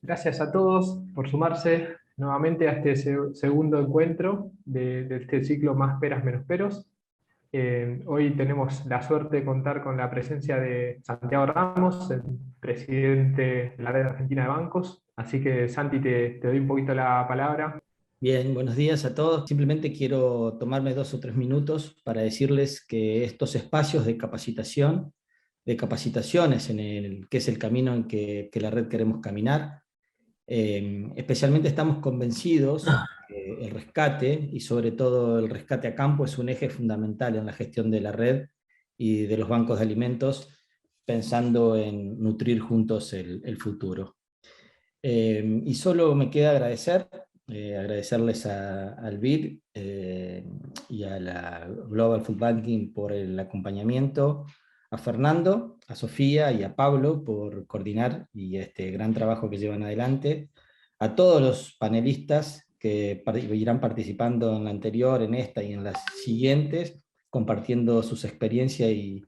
Gracias a todos por sumarse nuevamente a este segundo encuentro de este ciclo Más peras menos peros. Hoy tenemos la suerte de contar con la presencia de Santiago Ramos, el presidente de la Red Argentina de Bancos. Así que, Santi, te doy un poquito la palabra. Bien, buenos días a todos. Simplemente quiero tomarme 2 o 3 minutos para decirles que estos espacios de capacitación, de capacitaciones que es el camino en que la red queremos caminar, especialmente estamos convencidos que el rescate, y sobre todo el rescate a campo, es un eje fundamental en la gestión de la red y de los bancos de alimentos, pensando en nutrir juntos el futuro. Y solo me queda agradecerles al BID y a la Global Food Banking por el acompañamiento, a Fernando, a Sofía y a Pablo por coordinar y este gran trabajo que llevan adelante, a todos los panelistas que irán participando en la anterior, en esta y en las siguientes, compartiendo sus experiencias y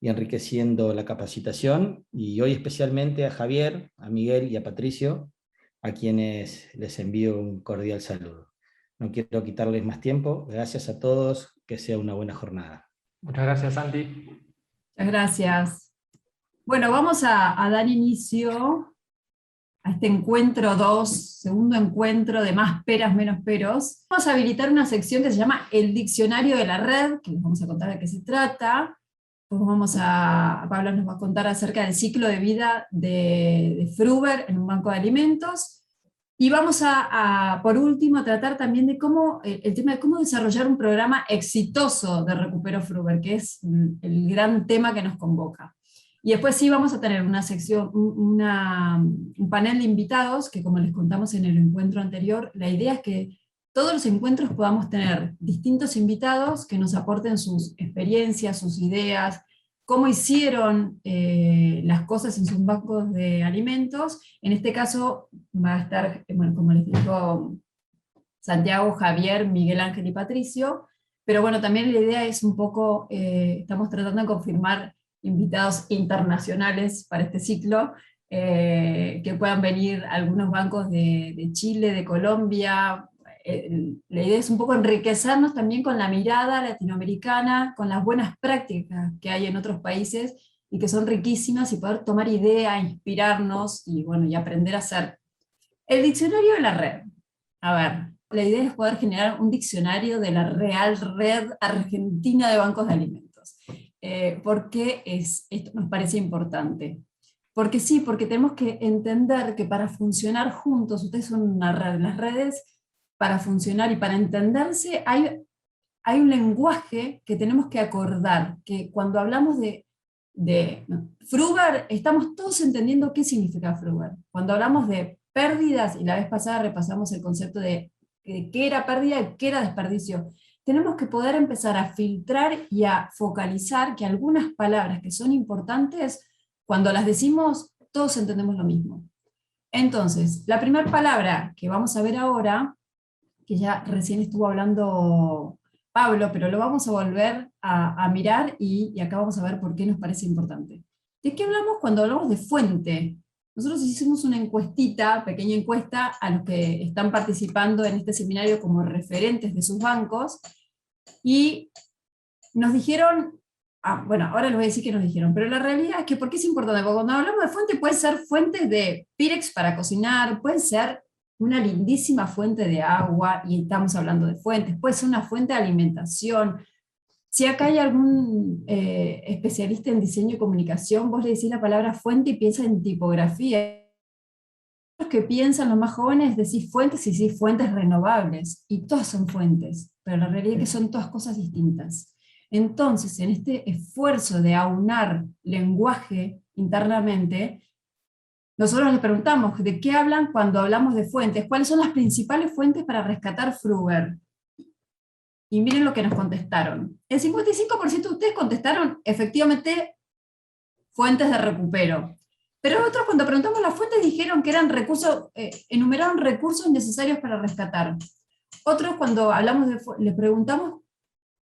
enriqueciendo la capacitación, y hoy especialmente a Javier, a Miguel y a Patricio, a quienes les envío un cordial saludo. No quiero quitarles más tiempo, gracias a todos, que sea una buena jornada. Muchas gracias, Santi. Muchas gracias. Bueno, vamos a dar inicio a este encuentro 2, segundo encuentro de Más peras menos peros. Vamos a habilitar una sección que se llama El Diccionario de la Red, que les vamos a contar de qué se trata. Pues Pablo nos va a contar acerca del ciclo de vida de Fruver en un banco de alimentos. Y vamos por último, a tratar también de el tema de cómo desarrollar un programa exitoso de Recupero Fruver, que es el gran tema que nos convoca. Y después sí vamos a tener una sección, un panel de invitados, que como les contamos en el encuentro anterior, la idea es que todos los encuentros podamos tener distintos invitados que nos aporten sus experiencias, sus ideas, cómo hicieron las cosas en sus bancos de alimentos. En este caso va a estar, bueno, como les dijo Santiago, Javier, Miguel Ángel y Patricio, pero bueno, también la idea es un poco, estamos tratando de confirmar invitados internacionales para este ciclo, que puedan venir algunos bancos de Chile, de Colombia. La idea es un poco enriquecernos también con la mirada latinoamericana, con las buenas prácticas que hay en otros países y que son riquísimas, y poder tomar idea, inspirarnos y, bueno, y aprender a hacer. El diccionario de la red. A ver, la idea es poder generar un diccionario de la Real Red Argentina de Bancos de Alimentos. ¿Por qué esto nos parece importante? Porque sí, porque tenemos que entender que para funcionar juntos, ustedes son una red, las redes, para funcionar y para entenderse, hay un lenguaje que tenemos que acordar, que cuando hablamos de Fruver, estamos todos entendiendo qué significa Fruver. Cuando hablamos de pérdidas, y la vez pasada repasamos el concepto de qué era pérdida y qué era desperdicio, tenemos que poder empezar a filtrar y a focalizar que algunas palabras que son importantes, cuando las decimos, todos entendemos lo mismo. Entonces, la primera palabra que vamos a ver ahora, que ya recién estuvo hablando Pablo, pero lo vamos a volver a mirar, y acá vamos a ver por qué nos parece importante. ¿De qué hablamos cuando hablamos de fuente? Nosotros hicimos una encuestita, pequeña encuesta, a los que están participando en este seminario como referentes de sus bancos, y nos dijeron, bueno, ahora les voy a decir qué nos dijeron, pero la realidad es que, ¿por qué es importante? Porque cuando hablamos de fuente, puede ser fuentes de Pirex para cocinar, puede ser una lindísima fuente de agua, y estamos hablando de fuentes, puede ser una fuente de alimentación. Si acá hay algún especialista en diseño y comunicación, vos le decís la palabra fuente y piensa en tipografía. Los que piensan, los más jóvenes, decís fuentes y decís fuentes renovables, y todas son fuentes, pero la realidad es que son todas cosas distintas. Entonces, en este esfuerzo de aunar lenguaje internamente, nosotros les preguntamos, ¿de qué hablan cuando hablamos de fuentes? ¿Cuáles son las principales fuentes para rescatar Fruver? Y miren lo que nos contestaron. El 55% de ustedes contestaron, efectivamente, fuentes de recupero. Pero otros, cuando preguntamos las fuentes, dijeron que eran recursos, enumeraron recursos necesarios para rescatar. Otros, cuando hablamos les preguntamos,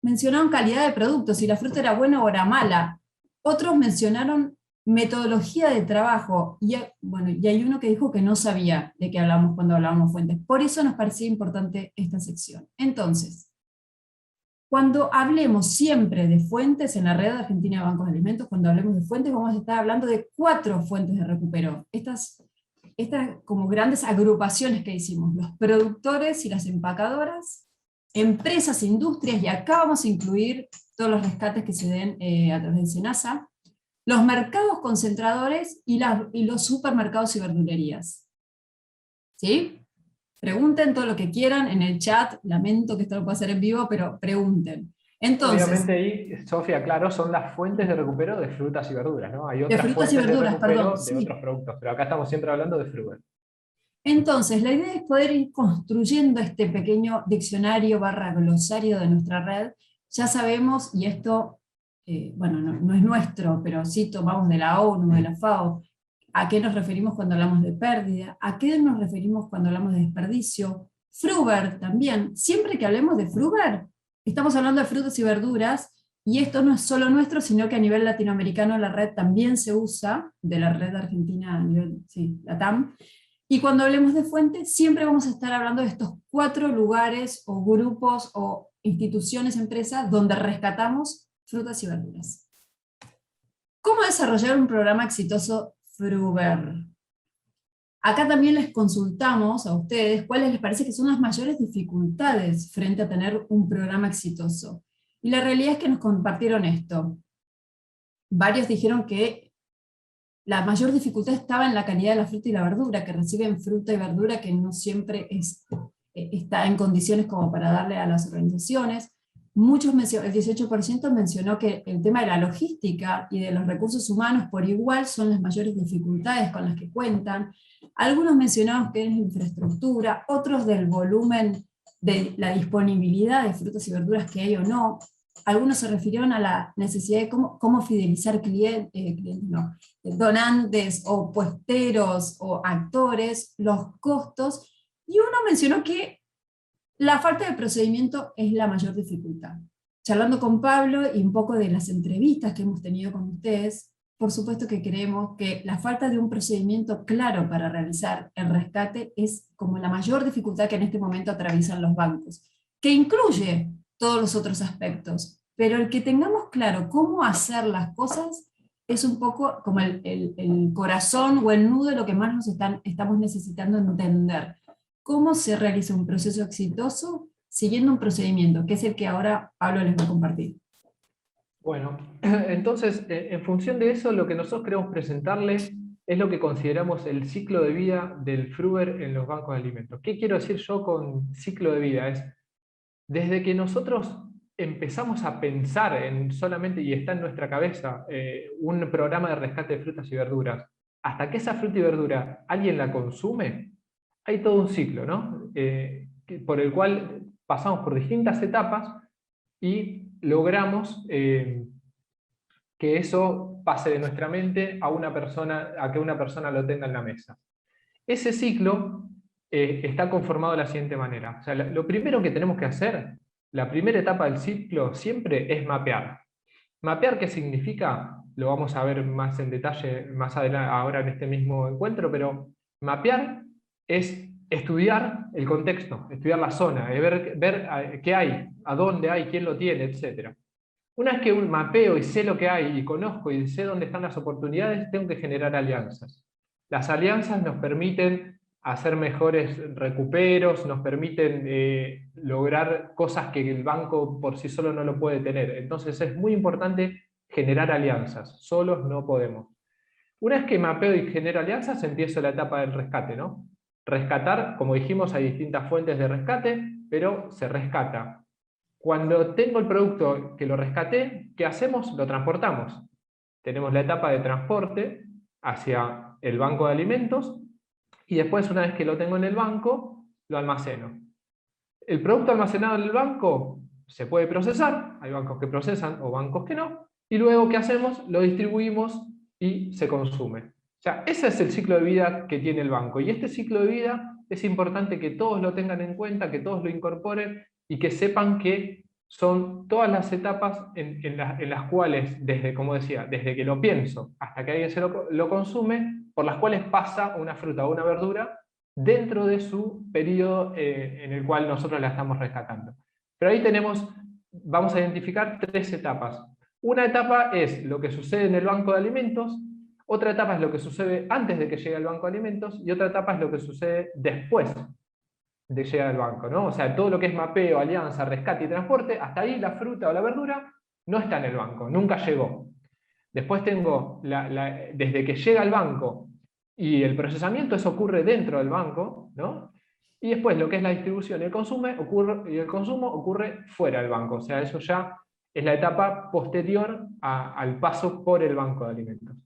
mencionaron calidad de producto, si la fruta era buena o era mala. Otros mencionaron metodología de trabajo, bueno, y hay uno que dijo que no sabía de qué hablamos cuando hablábamos fuentes. Por eso nos parecía importante esta sección. Entonces, cuando hablemos siempre de fuentes en la Red Argentina de Bancos de Alimentos, cuando hablemos de fuentes, vamos a estar hablando de 4 fuentes de recupero. Estas como grandes agrupaciones que hicimos, los productores y las empacadoras, empresas, industrias, y acá vamos a incluir todos los rescates que se den a través de SENASA, los mercados concentradores y los supermercados y verdulerías. ¿Sí? Pregunten todo lo que quieran en el chat, lamento que esto no pueda ser en vivo, pero pregunten. Entonces, obviamente ahí, Sofía, claro, son las fuentes de recupero de frutas y verduras, ¿no? Hay de otras frutas y fuentes de verduras, recupero perdón, de sí. otros productos, pero acá estamos siempre hablando de frutas. Entonces, la idea es poder ir construyendo este pequeño diccionario / glosario de nuestra red. Ya sabemos, y esto, bueno, no es nuestro, pero sí tomamos de la ONU, de la FAO, a qué nos referimos cuando hablamos de pérdida, a qué nos referimos cuando hablamos de desperdicio. Fruber también, siempre que hablemos de Fruber, estamos hablando de frutas y verduras, y esto no es solo nuestro, sino que a nivel latinoamericano la red también se usa, de la red argentina a nivel, sí, LATAM. Y cuando hablemos de fuentes, siempre vamos a estar hablando de estos 4 lugares o grupos o instituciones, empresas, donde rescatamos frutas y verduras. ¿Cómo desarrollar un programa exitoso Fruber? Acá también les consultamos a ustedes cuáles les parece que son las mayores dificultades frente a tener un programa exitoso. Y la realidad es que nos compartieron esto. Varios dijeron que la mayor dificultad estaba en la calidad de la fruta y la verdura, que reciben fruta y verdura que no siempre está en condiciones como para darle a las organizaciones. El 18% mencionó que el tema de la logística y de los recursos humanos por igual son las mayores dificultades con las que cuentan. Algunos mencionaron que es infraestructura, otros del volumen de la disponibilidad de frutas y verduras que hay o no. Algunos se refirieron a la necesidad de cómo fidelizar donantes o puesteros o actores, los costos, y uno mencionó que la falta de procedimiento es la mayor dificultad. Charlando con Pablo y un poco de las entrevistas que hemos tenido con ustedes, por supuesto que creemos que la falta de un procedimiento claro para realizar el rescate es como la mayor dificultad que en este momento atraviesan los bancos, que incluye todos los otros aspectos, pero el que tengamos claro cómo hacer las cosas es un poco como el corazón o el nudo de lo que más estamos necesitando entender. ¿Cómo se realiza un proceso exitoso siguiendo un procedimiento, que es el que ahora Pablo les va a compartir? Bueno, entonces, en función de eso, lo que nosotros queremos presentarles es lo que consideramos el ciclo de vida del Fruber en los bancos de alimentos. ¿Qué quiero decir yo con ciclo de vida? Es desde que nosotros empezamos a pensar en solamente, y está en nuestra cabeza, un programa de rescate de frutas y verduras, hasta que esa fruta y verdura alguien la consume, hay todo un ciclo, ¿no? Por el cual pasamos por distintas etapas y logramos que eso pase de nuestra mente a que una persona lo tenga en la mesa. Ese ciclo está conformado de la siguiente manera. O sea, lo primero que tenemos que hacer, la primera etapa del ciclo siempre es mapear. ¿Mapear qué significa? Lo vamos a ver más en detalle más adelante, ahora en este mismo encuentro, pero mapear es estudiar el contexto, estudiar la zona, ver qué hay, a dónde hay, quién lo tiene, etc. Una vez que mapeo y sé lo que hay y conozco y sé dónde están las oportunidades, tengo que generar alianzas. Las alianzas nos permiten hacer mejores recuperos, nos permiten lograr cosas que el banco por sí solo no lo puede tener. Entonces es muy importante generar alianzas, solos no podemos. Una vez que mapeo y genero alianzas, empiezo la etapa del rescate, ¿no? Rescatar, como dijimos, hay distintas fuentes de rescate, pero se rescata. Cuando tengo el producto que lo rescaté, ¿qué hacemos? Lo transportamos. Tenemos la etapa de transporte hacia el banco de alimentos y después, una vez que lo tengo en el banco, lo almaceno. El producto almacenado en el banco se puede procesar, hay bancos que procesan o bancos que no, y luego, ¿qué hacemos? Lo distribuimos y se consume. O sea, ese es el ciclo de vida que tiene el banco, y este ciclo de vida es importante que todos lo tengan en cuenta, que todos lo incorporen y que sepan que son todas las etapas en las cuales, como decía, desde que lo pienso hasta que alguien lo consume, por las cuales pasa una fruta o una verdura dentro de su periodo en el cual nosotros la estamos rescatando. Pero ahí vamos a identificar 3 etapas. Una etapa es lo que sucede en el banco de alimentos, otra etapa es lo que sucede antes de que llegue al banco de alimentos, y otra etapa es lo que sucede después de llegar al banco, ¿no? O sea, todo lo que es mapeo, alianza, rescate y transporte, hasta ahí la fruta o la verdura no está en el banco, nunca llegó. Después tengo, desde que llega al banco y el procesamiento, eso ocurre dentro del banco, ¿no? Y después lo que es la distribución y el consumo ocurre fuera del banco, o sea, eso ya es la etapa posterior al paso por el banco de alimentos.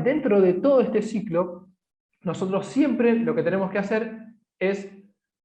Dentro de todo este ciclo, nosotros siempre lo que tenemos que hacer es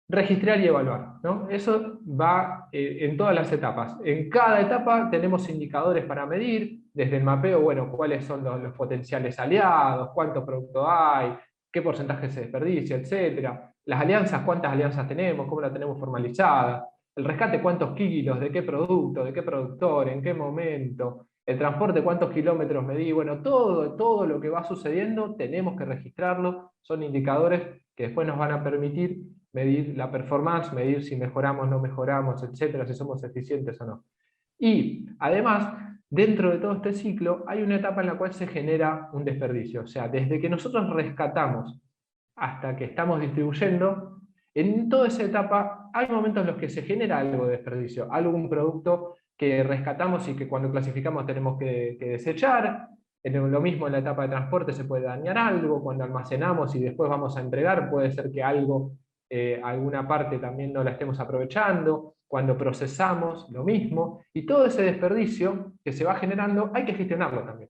registrar y evaluar, ¿no? Eso va en todas las etapas. En cada etapa tenemos indicadores para medir, desde el mapeo, bueno, cuáles son los potenciales aliados, cuántos productos hay, qué porcentaje se desperdicia, etc. Las alianzas, cuántas alianzas tenemos, cómo la tenemos formalizada. El rescate, cuántos kilos, de qué producto, de qué productor, en qué momento. El transporte, cuántos kilómetros medí. Bueno, todo lo que va sucediendo tenemos que registrarlo. Son indicadores que después nos van a permitir medir la performance, medir si mejoramos, no mejoramos, etcétera, si somos eficientes o no. Y además, dentro de todo este ciclo, hay una etapa en la cual se genera un desperdicio. O sea, desde que nosotros rescatamos hasta que estamos distribuyendo, en toda esa etapa hay momentos en los que se genera algo de desperdicio, algún producto que rescatamos y que cuando clasificamos tenemos que desechar. Lo mismo en la etapa de transporte se puede dañar algo, cuando almacenamos y después vamos a entregar puede ser que alguna parte también no la estemos aprovechando, cuando procesamos lo mismo, y todo ese desperdicio que se va generando hay que gestionarlo también.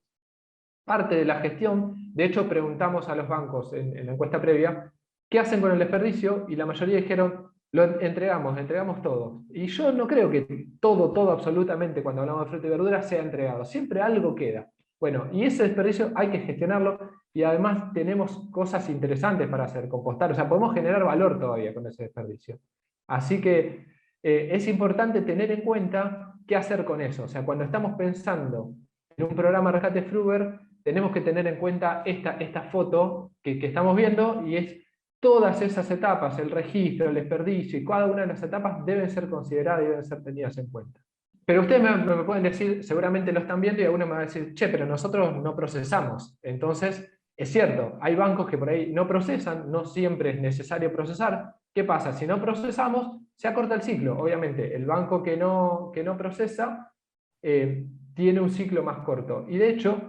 Parte de la gestión, de hecho preguntamos a los bancos en la encuesta previa, ¿qué hacen con el desperdicio? Y la mayoría dijeron, lo entregamos todo. Y yo no creo que todo absolutamente, cuando hablamos de fruta y verdura, sea entregado. Siempre algo queda. Bueno, y ese desperdicio hay que gestionarlo, y además tenemos cosas interesantes para hacer, compostar, o sea, podemos generar valor todavía con ese desperdicio. Así que es importante tener en cuenta qué hacer con eso. O sea, cuando estamos pensando en un programa de rescate Fruver, tenemos que tener en cuenta esta foto que estamos viendo, y es todas esas etapas, el registro, el desperdicio, y cada una de las etapas deben ser consideradas y deben ser tenidas en cuenta. Pero ustedes me pueden decir, seguramente lo están viendo, y alguno me va a decir, che, pero nosotros no procesamos. Entonces, es cierto, hay bancos que por ahí no procesan, no siempre es necesario procesar. ¿Qué pasa? Si no procesamos, se acorta el ciclo. Obviamente, el banco que no procesa tiene un ciclo más corto. Y de hecho,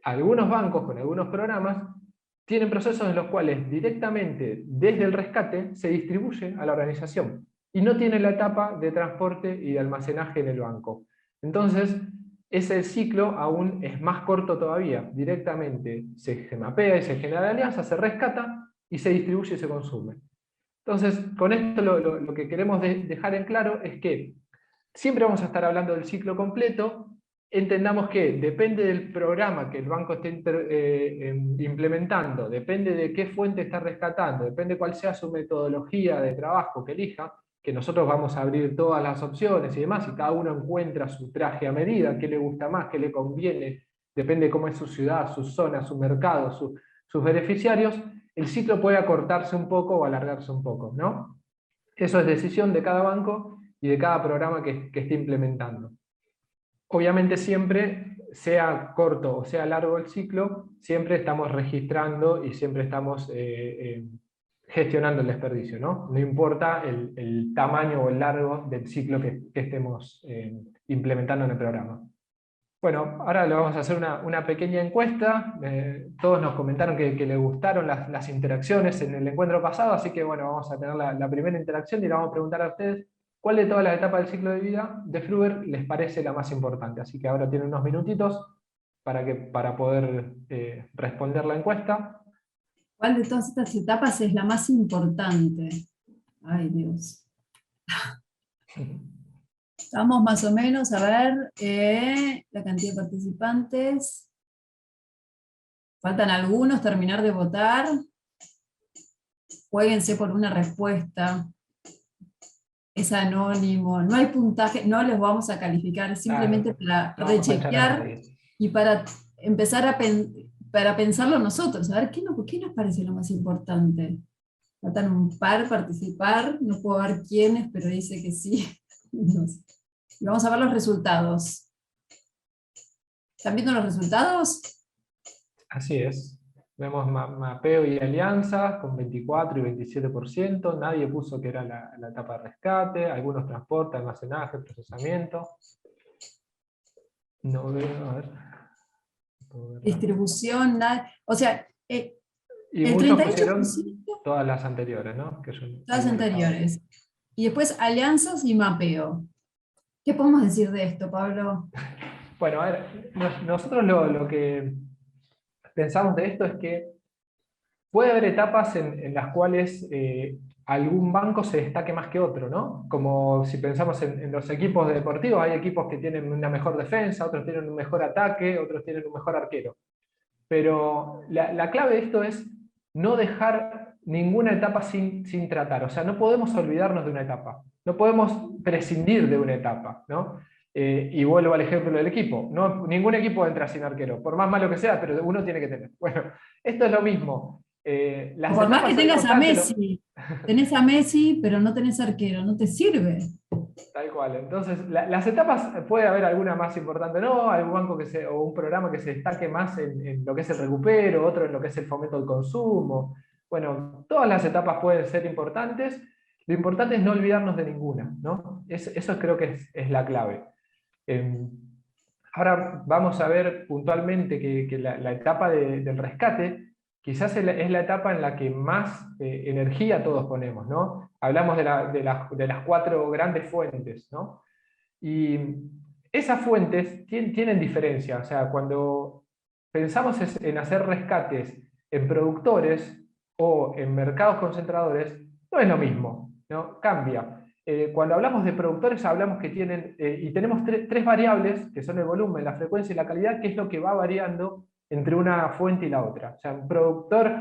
algunos bancos con algunos programas tienen procesos en los cuales directamente desde el rescate se distribuye a la organización y no tiene la etapa de transporte y de almacenaje en el banco. Entonces, ese ciclo aún es más corto todavía. Directamente se mapea y se genera la alianza, se rescata y se distribuye y se consume. Entonces, con esto lo que queremos dejar en claro es que siempre vamos a estar hablando del ciclo completo. Entendamos que depende del programa que el banco esté implementando, depende de qué fuente está rescatando, depende cuál sea su metodología de trabajo que elija, que nosotros vamos a abrir todas las opciones y demás, y cada uno encuentra su traje a medida, qué le gusta más, qué le conviene, depende cómo es su ciudad, su zona, su mercado, sus beneficiarios, el ciclo puede acortarse un poco o alargarse un poco, ¿no? Eso es decisión de cada banco y de cada programa que esté implementando. Obviamente siempre, sea corto o sea largo el ciclo, siempre estamos registrando y siempre estamos gestionando el desperdicio, ¿no? No importa el tamaño o el largo del ciclo que estemos implementando en el programa. Bueno, ahora le vamos a hacer una pequeña encuesta. Todos nos comentaron que les gustaron las interacciones en el encuentro pasado, así que bueno, vamos a tener la primera interacción y le vamos a preguntar a ustedes cuál de todas las etapas del ciclo de vida de Fruver les parece la más importante. Así que ahora tienen unos minutitos para poder responder la encuesta. ¿Cuál de todas estas etapas es la más importante? Ay, Dios. Estamos más o menos a ver la cantidad de participantes. Faltan algunos terminar de votar. Juéguense por una respuesta. es anónimo, no hay puntaje, no les vamos a calificar, simplemente para no vamos a echar a rechequear nadie. y para empezar para pensarlo nosotros, a ver qué nos parece lo más importante. Faltan un par participar, no puedo ver quiénes, pero dice que sí. No sé. Y vamos a ver los resultados. ¿Están viendo los resultados? Así es. Vemos mapeo y alianzas con 24 y 27%. Nadie puso que era la etapa de rescate. Algunos transporte, almacenaje, procesamiento. No veo, a ver. Distribución, o sea, Y el muchos 38%, pusieron todas las anteriores, ¿no? Que son las muy alejados. anteriores. Y después alianzas y mapeo. ¿Qué podemos decir de esto, Pablo? Bueno, a ver, nosotros lo que pensamos de esto es que puede haber etapas en las cuales algún banco se destaque más que otro, ¿no? Como si pensamos en los equipos deportivos, hay equipos que tienen una mejor defensa, otros tienen un mejor ataque, otros tienen un mejor arquero. Pero la clave de esto es no dejar ninguna etapa sin tratar. O sea, no podemos olvidarnos de una etapa. No podemos prescindir de una etapa, ¿no? Y vuelvo al ejemplo del equipo. No, ningún equipo entra sin arquero, por más malo que sea, pero uno tiene que tener. Bueno, esto es lo mismo. Las Por más que etapas son tengas a importantes. Messi, tenés a Messi, pero no tenés arquero, no te sirve. Tal cual. Entonces, las etapas, puede haber alguna más importante, ¿no? Algún banco o un programa que se destaque más en lo que es el recupero, otro en lo que es el fomento del consumo. Bueno, todas las etapas pueden ser importantes. Lo importante es no olvidarnos de ninguna, ¿no? Eso creo que es la clave. Ahora vamos a ver puntualmente que la etapa del rescate quizás es la etapa en la que más energía todos ponemos, ¿no? Hablamos de las 4 grandes fuentes, ¿no? Y esas fuentes tienen diferencia, o sea, cuando pensamos en hacer rescates en productores o en mercados concentradores, no es lo mismo, ¿no? Cambia. Cuando hablamos de productores hablamos que tienen, y tenemos tres variables, que son el volumen, la frecuencia y la calidad, que es lo que va variando entre una fuente y la otra. O sea, un productor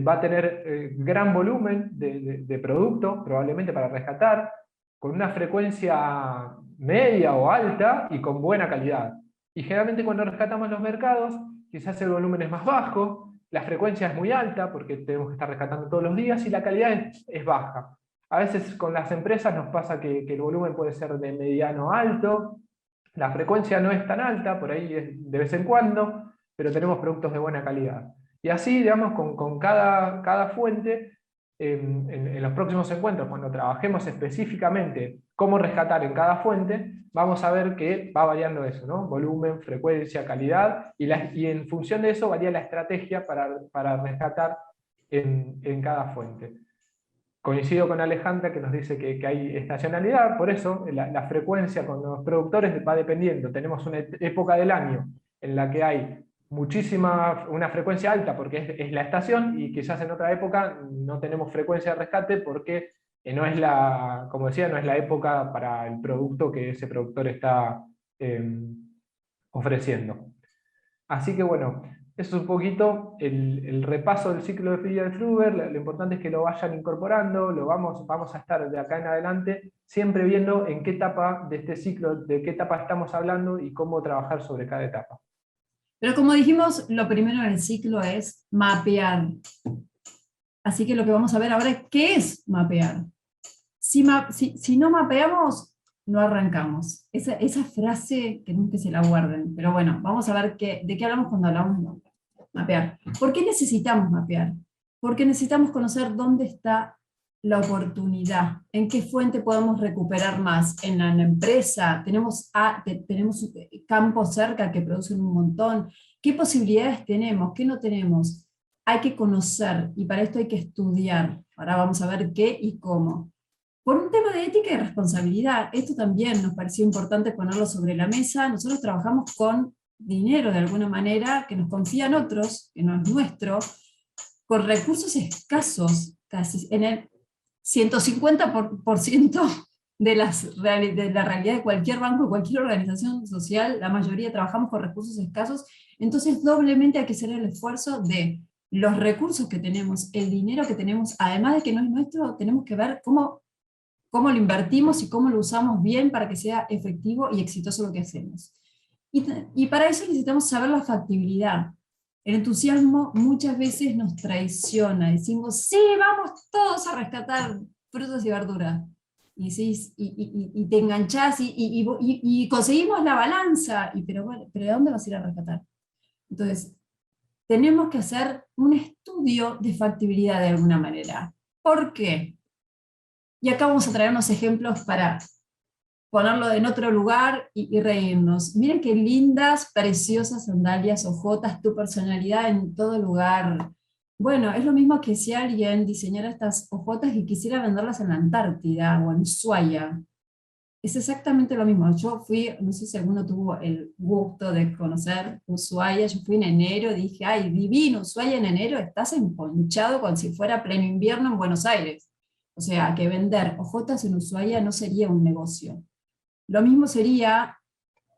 va a tener gran volumen de producto, probablemente para rescatar, con una frecuencia media o alta y con buena calidad. Y generalmente cuando rescatamos los mercados, quizás el volumen es más bajo, la frecuencia es muy alta porque tenemos que estar rescatando todos los días y la calidad es baja. A veces con las empresas nos pasa que el volumen puede ser de mediano a alto, la frecuencia no es tan alta, por ahí es de vez en cuando, pero tenemos productos de buena calidad. Y así, digamos, con cada fuente, en los próximos encuentros, cuando trabajemos específicamente cómo rescatar en cada fuente, vamos a ver que va variando eso, ¿no? Volumen, frecuencia, calidad, y en función de eso varía la estrategia para rescatar en cada fuente. Coincido con Alejandra que nos dice que hay estacionalidad, por eso la frecuencia con los productores va dependiendo. Tenemos una época del año en la que hay una frecuencia alta porque es la estación, y quizás en otra época no tenemos frecuencia de rescate porque no es como decía, no es la época para el producto que ese productor está ofreciendo. Así que bueno, eso es un poquito el repaso del ciclo de vida del Fruber. Lo importante es que lo vayan incorporando, vamos a estar de acá en adelante siempre viendo en qué etapa de este ciclo, de qué etapa estamos hablando y cómo trabajar sobre cada etapa. Pero como dijimos, lo primero en el ciclo es mapear. Así que lo que vamos a ver ahora es qué es mapear. Si no mapeamos, no arrancamos. Esa frase que nunca se la guarden. Pero bueno, vamos a ver de qué hablamos cuando hablamos de mapear. ¿Por qué necesitamos mapear? Porque necesitamos conocer dónde está la oportunidad, en qué fuente podemos recuperar más. En la empresa tenemos campos cerca que producen un montón. ¿Qué posibilidades tenemos? ¿Qué no tenemos? Hay que conocer, y para esto hay que estudiar. Ahora vamos a ver qué y cómo. Por un tema de ética y responsabilidad, esto también nos pareció importante ponerlo sobre la mesa. Nosotros trabajamos con dinero de alguna manera que nos confían otros, que no es nuestro, con recursos escasos, casi en el 150% de la realidad de cualquier banco, de cualquier organización social. La mayoría trabajamos con recursos escasos, entonces doblemente hay que hacer el esfuerzo de los recursos que tenemos, el dinero que tenemos, además de que no es nuestro, tenemos que ver cómo cómo lo invertimos y cómo lo usamos bien para que sea efectivo y exitoso lo que hacemos. Y para eso necesitamos saber la factibilidad. El entusiasmo muchas veces nos traiciona, decimos, sí, vamos todos a rescatar frutas y verduras. Y, sí, y te enganchás y conseguimos la balanza, pero ¿de dónde vas a ir a rescatar? Entonces, tenemos que hacer un estudio de factibilidad de alguna manera. ¿Por qué? Y acá vamos a traer unos ejemplos para ponerlo en otro lugar y reírnos. Miren qué lindas, preciosas sandalias, ojotas, tu personalidad en todo lugar. Bueno, es lo mismo que si alguien diseñara estas ojotas y quisiera venderlas en la Antártida o en Ushuaia. Es exactamente lo mismo. Yo fui, no sé si alguno tuvo el gusto de conocer Ushuaia, yo fui en enero, dije, ay, divino, Ushuaia en enero, estás emponchado como si fuera pleno invierno en Buenos Aires. O sea, que vender ojotas en Ushuaia no sería un negocio. Lo mismo sería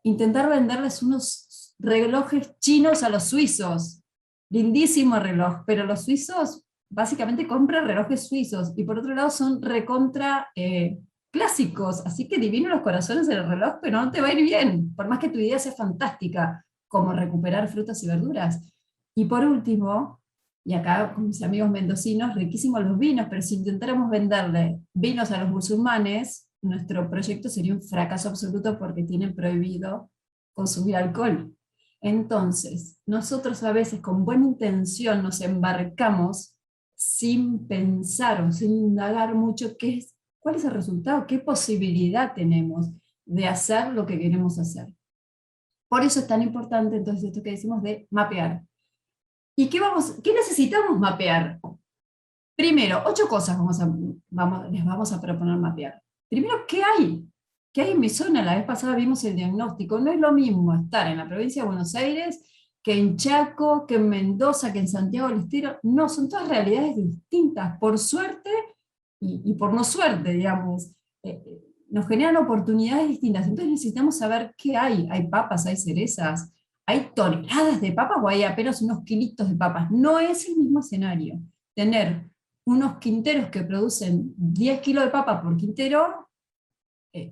intentar venderles unos relojes chinos a los suizos. Lindísimo reloj, pero los suizos básicamente compran relojes suizos, y por otro lado son recontra clásicos, así que divino los corazones del reloj, pero no te va a ir bien, por más que tu idea sea fantástica, como recuperar frutas y verduras. Y por último, y acá con mis amigos mendocinos, riquísimos los vinos, pero si intentáramos venderle vinos a los musulmanes, nuestro proyecto sería un fracaso absoluto porque tienen prohibido consumir alcohol. Entonces, nosotros a veces con buena intención nos embarcamos sin pensar o sin indagar mucho cuál es el resultado, qué posibilidad tenemos de hacer lo que queremos hacer. Por eso es tan importante entonces esto que decimos de mapear. ¿Y qué necesitamos mapear? Primero, 8 cosas les vamos a proponer mapear. Primero, ¿qué hay? ¿Qué hay en mi zona? La vez pasada vimos el diagnóstico. No es lo mismo estar en la provincia de Buenos Aires que en Chaco, que en Mendoza, que en Santiago del Estero. No, son todas realidades distintas. Por suerte y por no suerte, digamos. Nos generan oportunidades distintas. Entonces necesitamos saber qué hay. ¿Hay papas? ¿Hay cerezas? ¿Hay toneladas de papas o hay apenas unos kilitos de papas? No es el mismo escenario. Tener unos quinteros que producen 10 kilos de papa por quintero,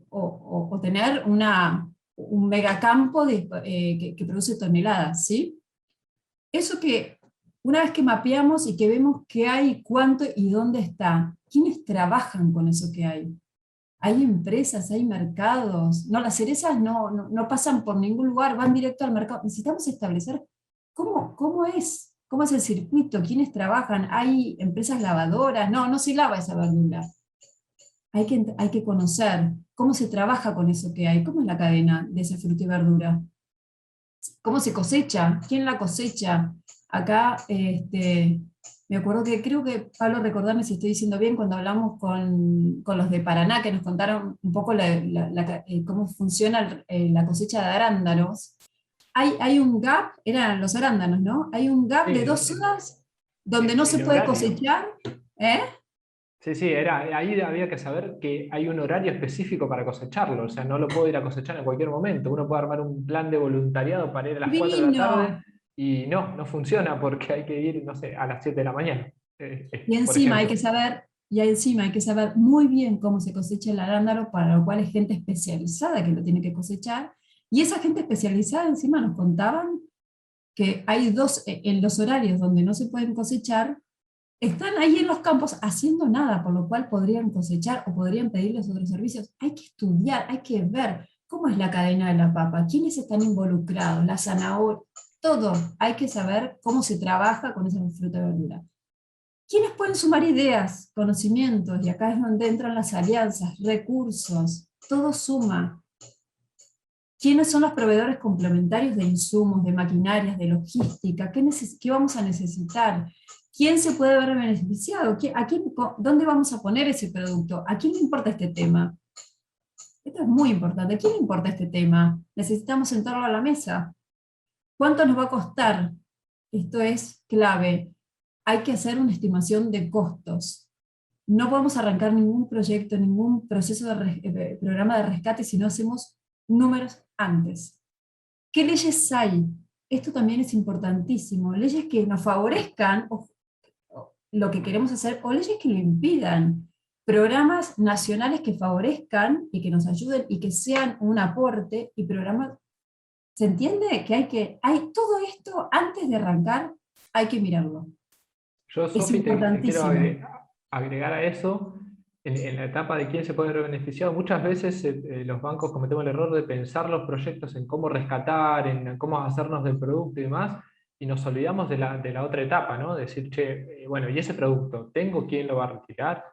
o tener un megacampo que produce toneladas, ¿sí? Eso que una vez que mapeamos y que vemos qué hay, cuánto y dónde está, ¿quiénes trabajan con eso que hay? ¿Hay empresas, hay mercados? No, las cerezas no pasan por ningún lugar, van directo al mercado. Necesitamos establecer cómo es el circuito, quiénes trabajan, hay empresas lavadoras, no se lava esa verdura. Hay que conocer cómo se trabaja con eso que hay, cómo es la cadena de esa fruta y verdura, cómo se cosecha, quién la cosecha. Acá, me acuerdo que creo que, Pablo, recordame si estoy diciendo bien, cuando hablamos con los de Paraná, que nos contaron un poco cómo funciona la cosecha de arándanos. Hay un gap, eran los arándanos, ¿no? Hay un gap de 2 horas donde no se puede horario. cosechar. ¿Eh? Sí, ahí había que saber que hay un horario específico para cosecharlo, o sea, no lo puedo ir a cosechar en cualquier momento. Uno puede armar un plan de voluntariado para ir a las 4 de la tarde y no funciona porque hay que ir, no sé, a las 7 de la mañana. Y encima hay que saber muy bien cómo se cosecha el arándano, para lo cual hay gente especializada que lo tiene que cosechar, y esa gente especializada encima nos contaban que hay en los horarios donde no se pueden cosechar, están ahí en los campos haciendo nada, por lo cual podrían cosechar o podrían pedirles otros servicios. Hay que estudiar, hay que ver cómo es la cadena de la papa, quiénes están involucrados, la zanahoria, todo. Hay que saber cómo se trabaja con esa fruta y verdura. ¿Quiénes pueden sumar ideas, conocimientos? Y acá es donde entran las alianzas, recursos, todo suma. ¿Quiénes son los proveedores complementarios de insumos, de maquinarias, de logística? ¿Qué vamos a necesitar? ¿Quién se puede ver beneficiado? ¿Dónde vamos a poner ese producto? ¿A quién le importa este tema? Esto es muy importante. ¿A quién le importa este tema? Necesitamos sentarlo a la mesa. ¿Cuánto nos va a costar? Esto es clave. Hay que hacer una estimación de costos. No podemos arrancar ningún proyecto, ningún proceso de programa de rescate si no hacemos números antes. ¿Qué leyes hay? Esto también es importantísimo. Leyes que nos favorezcan lo que queremos hacer, o leyes que lo impidan. programas nacionales que favorezcan y que nos ayuden y que sean un aporte, y programas, ¿se entiende? Hay todo esto antes de arrancar, hay que mirarlo. Yo, Es Sofi, te quiero importantísimo. agregar a eso, en la etapa de quién se puede ver beneficiado. Muchas veces los bancos cometemos el error de pensar los proyectos en cómo rescatar, en cómo hacernos del producto y demás, y nos olvidamos de la otra etapa, ¿no? Decir, che, bueno, ¿y ese producto? ¿Tengo quién lo va a retirar?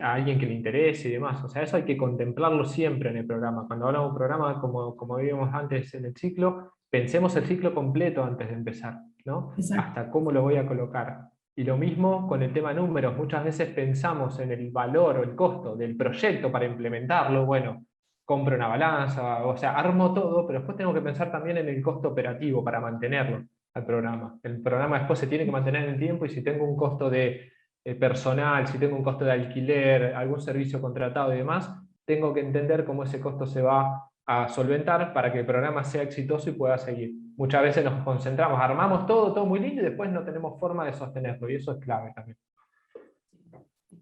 A alguien que le interese y demás. O sea, eso hay que contemplarlo siempre en el programa. Cuando hablamos de un programa, como vimos antes en el ciclo, pensemos el ciclo completo antes de empezar, ¿no? Exacto. Hasta cómo lo voy a colocar. Y lo mismo con el tema números. Muchas veces pensamos en el valor o el costo del proyecto para implementarlo. Bueno, compro una balanza, o sea, armo todo, pero después tengo que pensar también en el costo operativo para mantenerlo al programa. El programa después se tiene que mantener en el tiempo, y si tengo un costo de personal, si tengo un costo de alquiler, algún servicio contratado y demás, tengo que entender cómo ese costo se va a solventar para que el programa sea exitoso y pueda seguir. Muchas veces nos concentramos, armamos todo, todo muy lindo, y después no tenemos forma de sostenerlo, y eso es clave también.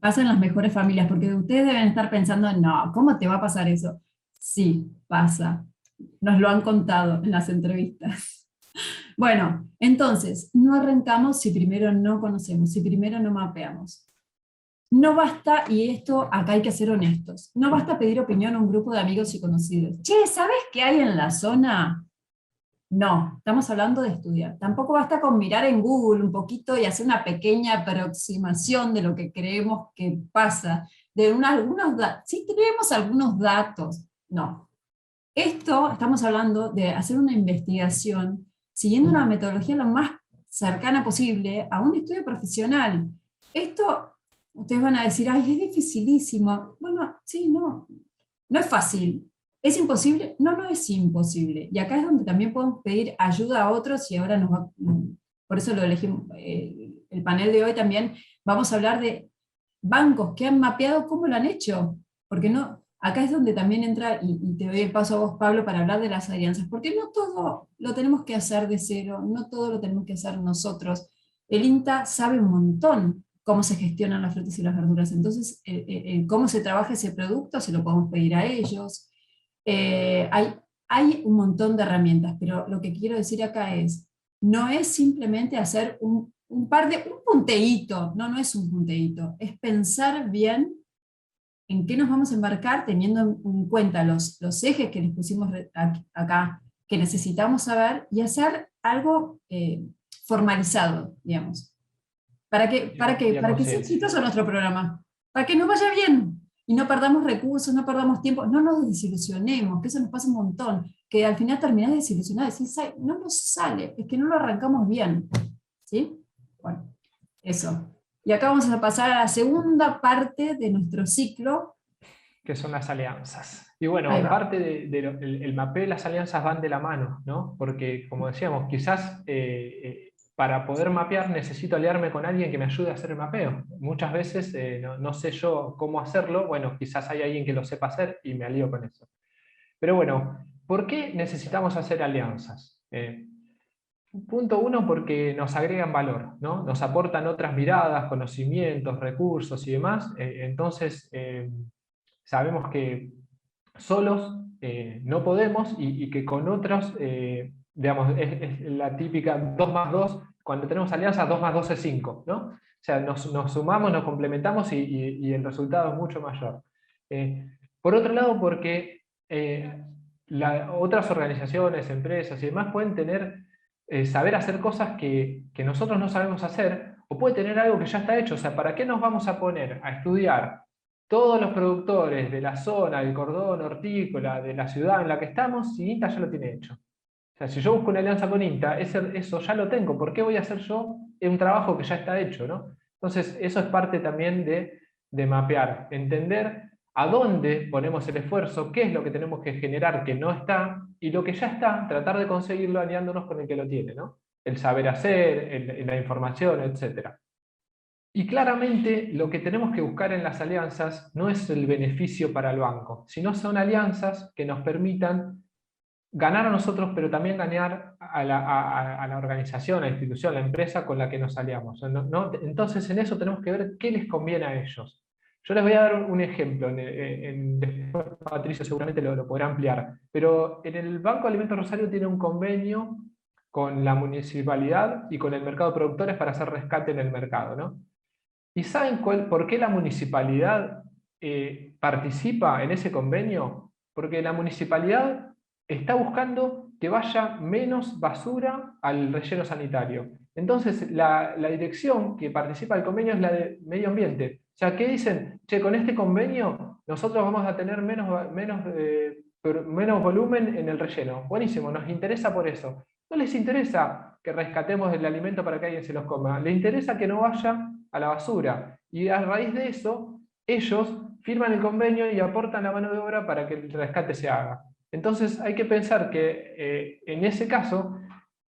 Pasa en las mejores familias, porque ustedes deben estar pensando, no, ¿cómo te va a pasar eso? Sí, pasa. Nos lo han contado en las entrevistas. Bueno, entonces, no arrancamos si primero no conocemos, si primero no mapeamos. No basta, y esto acá hay que ser honestos, no basta pedir opinión a un grupo de amigos y conocidos. Che, ¿sabes qué hay en la zona? No, estamos hablando de estudiar. Tampoco basta con mirar en Google un poquito y hacer una pequeña aproximación de lo que creemos que pasa. Sí tenemos algunos datos. No. Esto, estamos hablando de hacer una investigación siguiendo una metodología lo más cercana posible a un estudio profesional. Esto, ustedes van a decir, ay, es dificilísimo. Bueno, sí, no, no es fácil. ¿Es imposible? No, no es imposible. Y acá es donde también podemos pedir ayuda a otros, y ahora por eso lo elegimos, el panel de hoy también, vamos a hablar de bancos que han mapeado cómo lo han hecho. Porque no, acá es donde también entra, y te doy el paso a vos, Pablo, para hablar de las alianzas, porque no todo lo tenemos que hacer de cero, no todo lo tenemos que hacer nosotros. El INTA sabe un montón cómo se gestionan las frutas y las verduras, entonces cómo se trabaja ese producto se lo podemos pedir a ellos. Hay un montón de herramientas, pero lo que quiero decir acá es, no es simplemente hacer un punteíto, no, no es un punteíto, es pensar bien en qué nos vamos a embarcar teniendo en cuenta los ejes que les pusimos acá, que necesitamos saber, y hacer algo formalizado, digamos. Para que sea exitoso nuestro programa, para que nos vaya bien y no perdamos recursos, no perdamos tiempo, no nos desilusionemos, que eso nos pasa un montón, que al final terminás desilusionado y decís, "Ay, no nos sale, es que no lo arrancamos bien". ¿Sí? Bueno, eso. Y acá vamos a pasar a la segunda parte de nuestro ciclo. Que son las alianzas. Y bueno, Ahí va. parte el mapeo y las alianzas van de la mano, ¿no? Porque, como decíamos, quizás para poder mapear necesito aliarme con alguien que me ayude a hacer el mapeo. Muchas veces no sé yo cómo hacerlo, bueno, quizás hay alguien que lo sepa hacer y me alío con eso. Pero bueno, ¿por qué necesitamos hacer alianzas? Punto uno, porque nos agregan valor, ¿no? Nos aportan otras miradas, conocimientos, recursos y demás. Entonces, sabemos que solos no podemos, y que con otros, digamos, es la típica 2 más 2, cuando tenemos alianzas 2 más 2 es 5, ¿no? O sea, nos sumamos, nos complementamos, y el resultado es mucho mayor. Por otro lado, porque otras organizaciones, empresas y demás pueden saber hacer cosas que nosotros no sabemos hacer, o puede tener algo que ya está hecho. O sea, ¿para qué nos vamos a poner a estudiar todos los productores de la zona, del cordón hortícola, de la ciudad en la que estamos, si INTA ya lo tiene hecho? O sea, si yo busco una alianza con INTA, eso ya lo tengo. ¿Por qué voy a hacer yo un trabajo que ya está hecho, ¿no? Entonces, eso es parte también de mapear, entender a dónde ponemos el esfuerzo, qué es lo que tenemos que generar que no está, y lo que ya está, tratar de conseguirlo aliándonos con el que lo tiene, ¿no? El saber hacer, la información, etc. Y claramente lo que tenemos que buscar en las alianzas no es el beneficio para el banco, sino son alianzas que nos permitan ganar a nosotros, pero también ganar a la organización, a la institución, a la empresa con la que nos aliamos. Entonces, en eso tenemos que ver qué les conviene a ellos. Yo les voy a dar un ejemplo, después Patricio seguramente lo podrá ampliar, pero en el Banco Alimentos Rosario tiene un convenio con la municipalidad y con el mercado de productores para hacer rescate en el mercado, ¿no? ¿Y saben por qué la municipalidad participa en ese convenio? Porque la municipalidad está buscando que vaya menos basura al relleno sanitario. Entonces, la dirección que participa del convenio es la de medio ambiente. O sea, ¿qué dicen? Che, con este convenio nosotros vamos a tener menos volumen en el relleno. Buenísimo, nos interesa por eso. No les interesa que rescatemos el alimento para que alguien se los coma. Les interesa que no vaya a la basura. Y a raíz de eso, ellos firman el convenio y aportan la mano de obra para que el rescate se haga. Entonces hay que pensar que en ese caso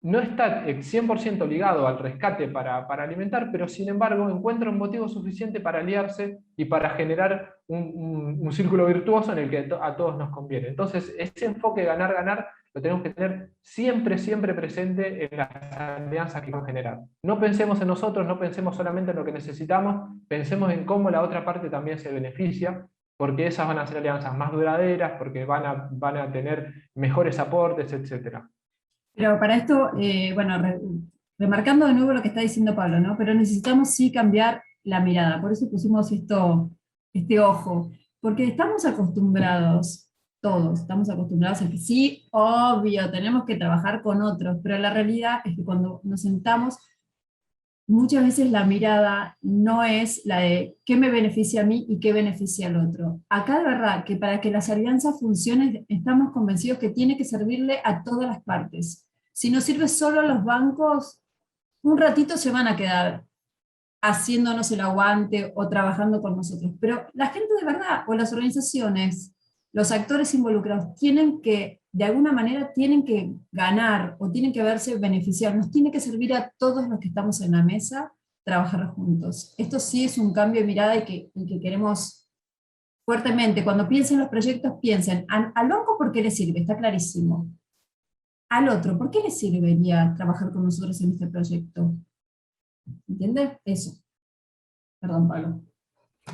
no está 100% ligado al rescate para alimentar, pero sin embargo encuentra un motivo suficiente para aliarse y para generar un círculo virtuoso en el que a todos nos conviene. Entonces ese enfoque ganar-ganar lo tenemos que tener siempre, siempre presente en las alianzas que vamos a generar. No pensemos en nosotros, no pensemos solamente en lo que necesitamos, pensemos en cómo la otra parte también se beneficia, porque esas van a ser alianzas más duraderas, porque van a tener mejores aportes, etc. Pero para esto, bueno, remarcando de nuevo lo que está diciendo Pablo, ¿no? Pero necesitamos sí cambiar la mirada, por eso pusimos este ojo, porque estamos acostumbrados, todos, estamos acostumbrados a que sí, obvio, tenemos que trabajar con otros, pero la realidad es que cuando nos sentamos, muchas veces la mirada no es la de qué me beneficia a mí y qué beneficia al otro. Acá de verdad que para que las alianzas funcionen estamos convencidos que tiene que servirle a todas las partes. Si no sirve solo a los bancos, un ratito se van a quedar haciéndonos el aguante o trabajando con nosotros. Pero la gente de verdad o las organizaciones, los actores involucrados, tienen que, de alguna manera, tienen que ganar o tienen que verse beneficiados. Nos tiene que servir a todos los que estamos en la mesa trabajar juntos. Esto sí es un cambio de mirada y que queremos fuertemente. Cuando piensen los proyectos, piensen al banco ¿por qué le sirve? Está clarísimo. Al otro, ¿por qué le serviría trabajar con nosotros en este proyecto? ¿Entiendes? Eso. Perdón, Pablo.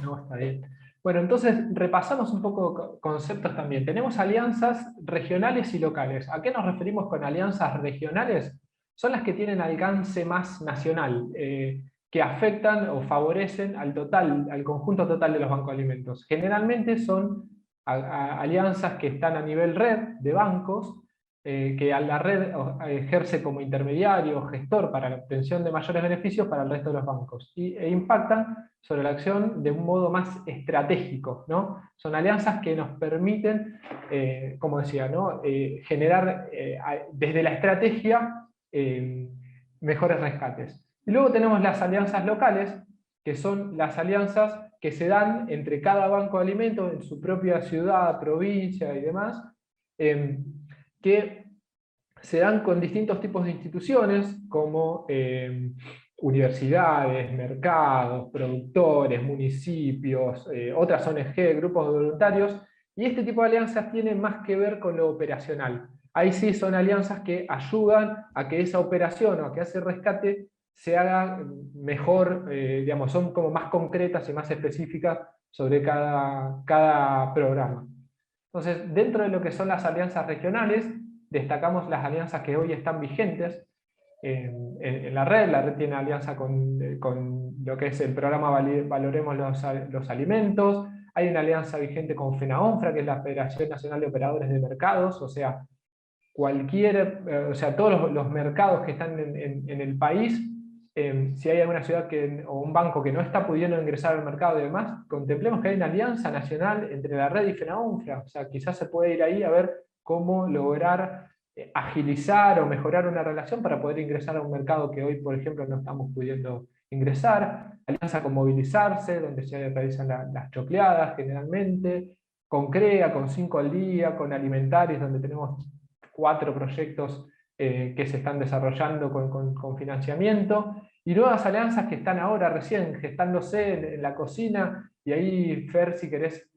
No, está bien. Bueno, entonces repasamos un poco conceptos también. Tenemos alianzas regionales y locales. ¿A qué nos referimos con alianzas regionales? Son las que tienen alcance más nacional, que afectan o favorecen al conjunto total de los bancos de alimentos. Generalmente son alianzas que están a nivel red de bancos, que a la red ejerce como intermediario o gestor para la obtención de mayores beneficios para el resto de los bancos e impactan sobre la acción de un modo más estratégico, ¿no? Son alianzas que nos permiten, como decía, ¿no? Generar desde la estrategia mejores rescates. Y luego tenemos las alianzas locales, que son las alianzas que se dan entre cada banco de alimentos en su propia ciudad, provincia y demás, que se dan con distintos tipos de instituciones como universidades, mercados, productores, municipios, otras ONG, grupos de voluntarios, y este tipo de alianzas tienen más que ver con lo operacional. Ahí sí son alianzas que ayudan a que esa operación o a que ese rescate se haga mejor, digamos, son como más concretas y más específicas sobre cada programa. Entonces, dentro de lo que son las alianzas regionales, destacamos las alianzas que hoy están vigentes en la red tiene alianza con lo que es el programa Valoremos los Alimentos, hay una alianza vigente con FENAONFRA, que es la Federación Nacional de Operadores de Mercados, o sea, todos los mercados que están en el país, si hay alguna ciudad o un banco que no está pudiendo ingresar al mercado y demás, contemplemos que hay una alianza nacional entre la red y FENAONFRA, o sea, quizás se puede ir ahí a ver cómo lograr agilizar o mejorar una relación para poder ingresar a un mercado que hoy, por ejemplo, no estamos pudiendo ingresar. Alianza con Movilizarse, donde se realizan las chocleadas generalmente, con CREA, con 5 al día, con Alimentarios, donde tenemos 4 proyectos que se están desarrollando con financiamiento, y nuevas alianzas que están ahora recién gestándose en la cocina, y ahí, Fer, si querés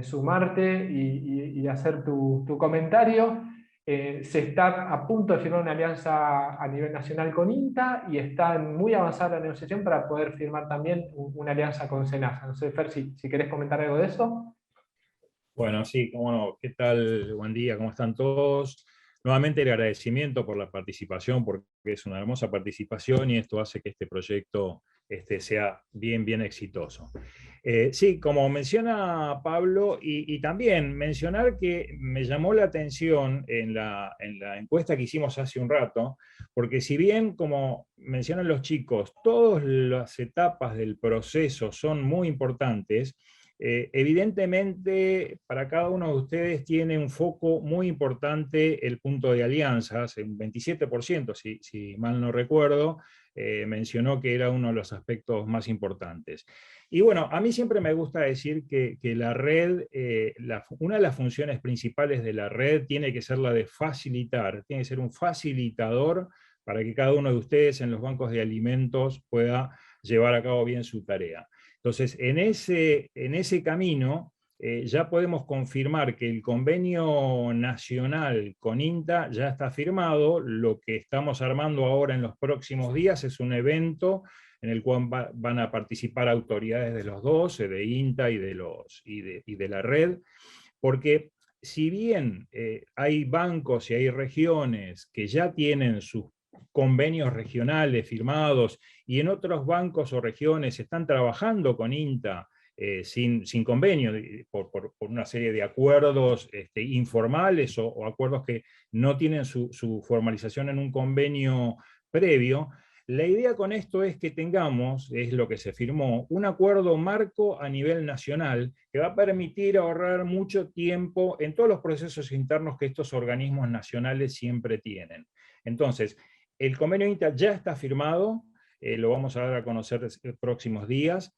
sumarte y hacer tu comentario. se está a punto de firmar una alianza a nivel nacional con INTA y está muy avanzada la negociación para poder firmar también una alianza con SENASA. No sé, Fer, si querés comentar algo de eso. Bueno, sí, cómo no. ¿Qué tal? Buen día, ¿cómo están todos? Nuevamente el agradecimiento por la participación, porque es una hermosa participación y esto hace que este proyecto sea bien exitoso. Sí, como menciona Pablo, y también mencionar que me llamó la atención en la encuesta que hicimos hace un rato, porque si bien, como mencionan los chicos, todas las etapas del proceso son muy importantes, evidentemente, para cada uno de ustedes tiene un foco muy importante el punto de alianzas, un 27%, si mal no recuerdo, mencionó que era uno de los aspectos más importantes. Y bueno, a mí siempre me gusta decir que la red, una de las funciones principales de la red tiene que ser la de facilitar, tiene que ser un facilitador para que cada uno de ustedes en los bancos de alimentos pueda llevar a cabo bien su tarea. Entonces, en ese camino, ya podemos confirmar que el convenio nacional con INTA ya está firmado. Lo que estamos armando ahora en los próximos días es un evento en el cual van a participar autoridades de los dos, de INTA y de la red, porque si bien hay bancos y hay regiones que ya tienen sus convenios regionales firmados y en otros bancos o regiones están trabajando con INTA sin convenio, por una serie de acuerdos informales o acuerdos que no tienen su formalización en un convenio previo. La idea con esto es que tengamos, es lo que se firmó, un acuerdo marco a nivel nacional que va a permitir ahorrar mucho tiempo en todos los procesos internos que estos organismos nacionales siempre tienen. Entonces, el convenio INTA ya está firmado, lo vamos a dar a conocer en próximos días.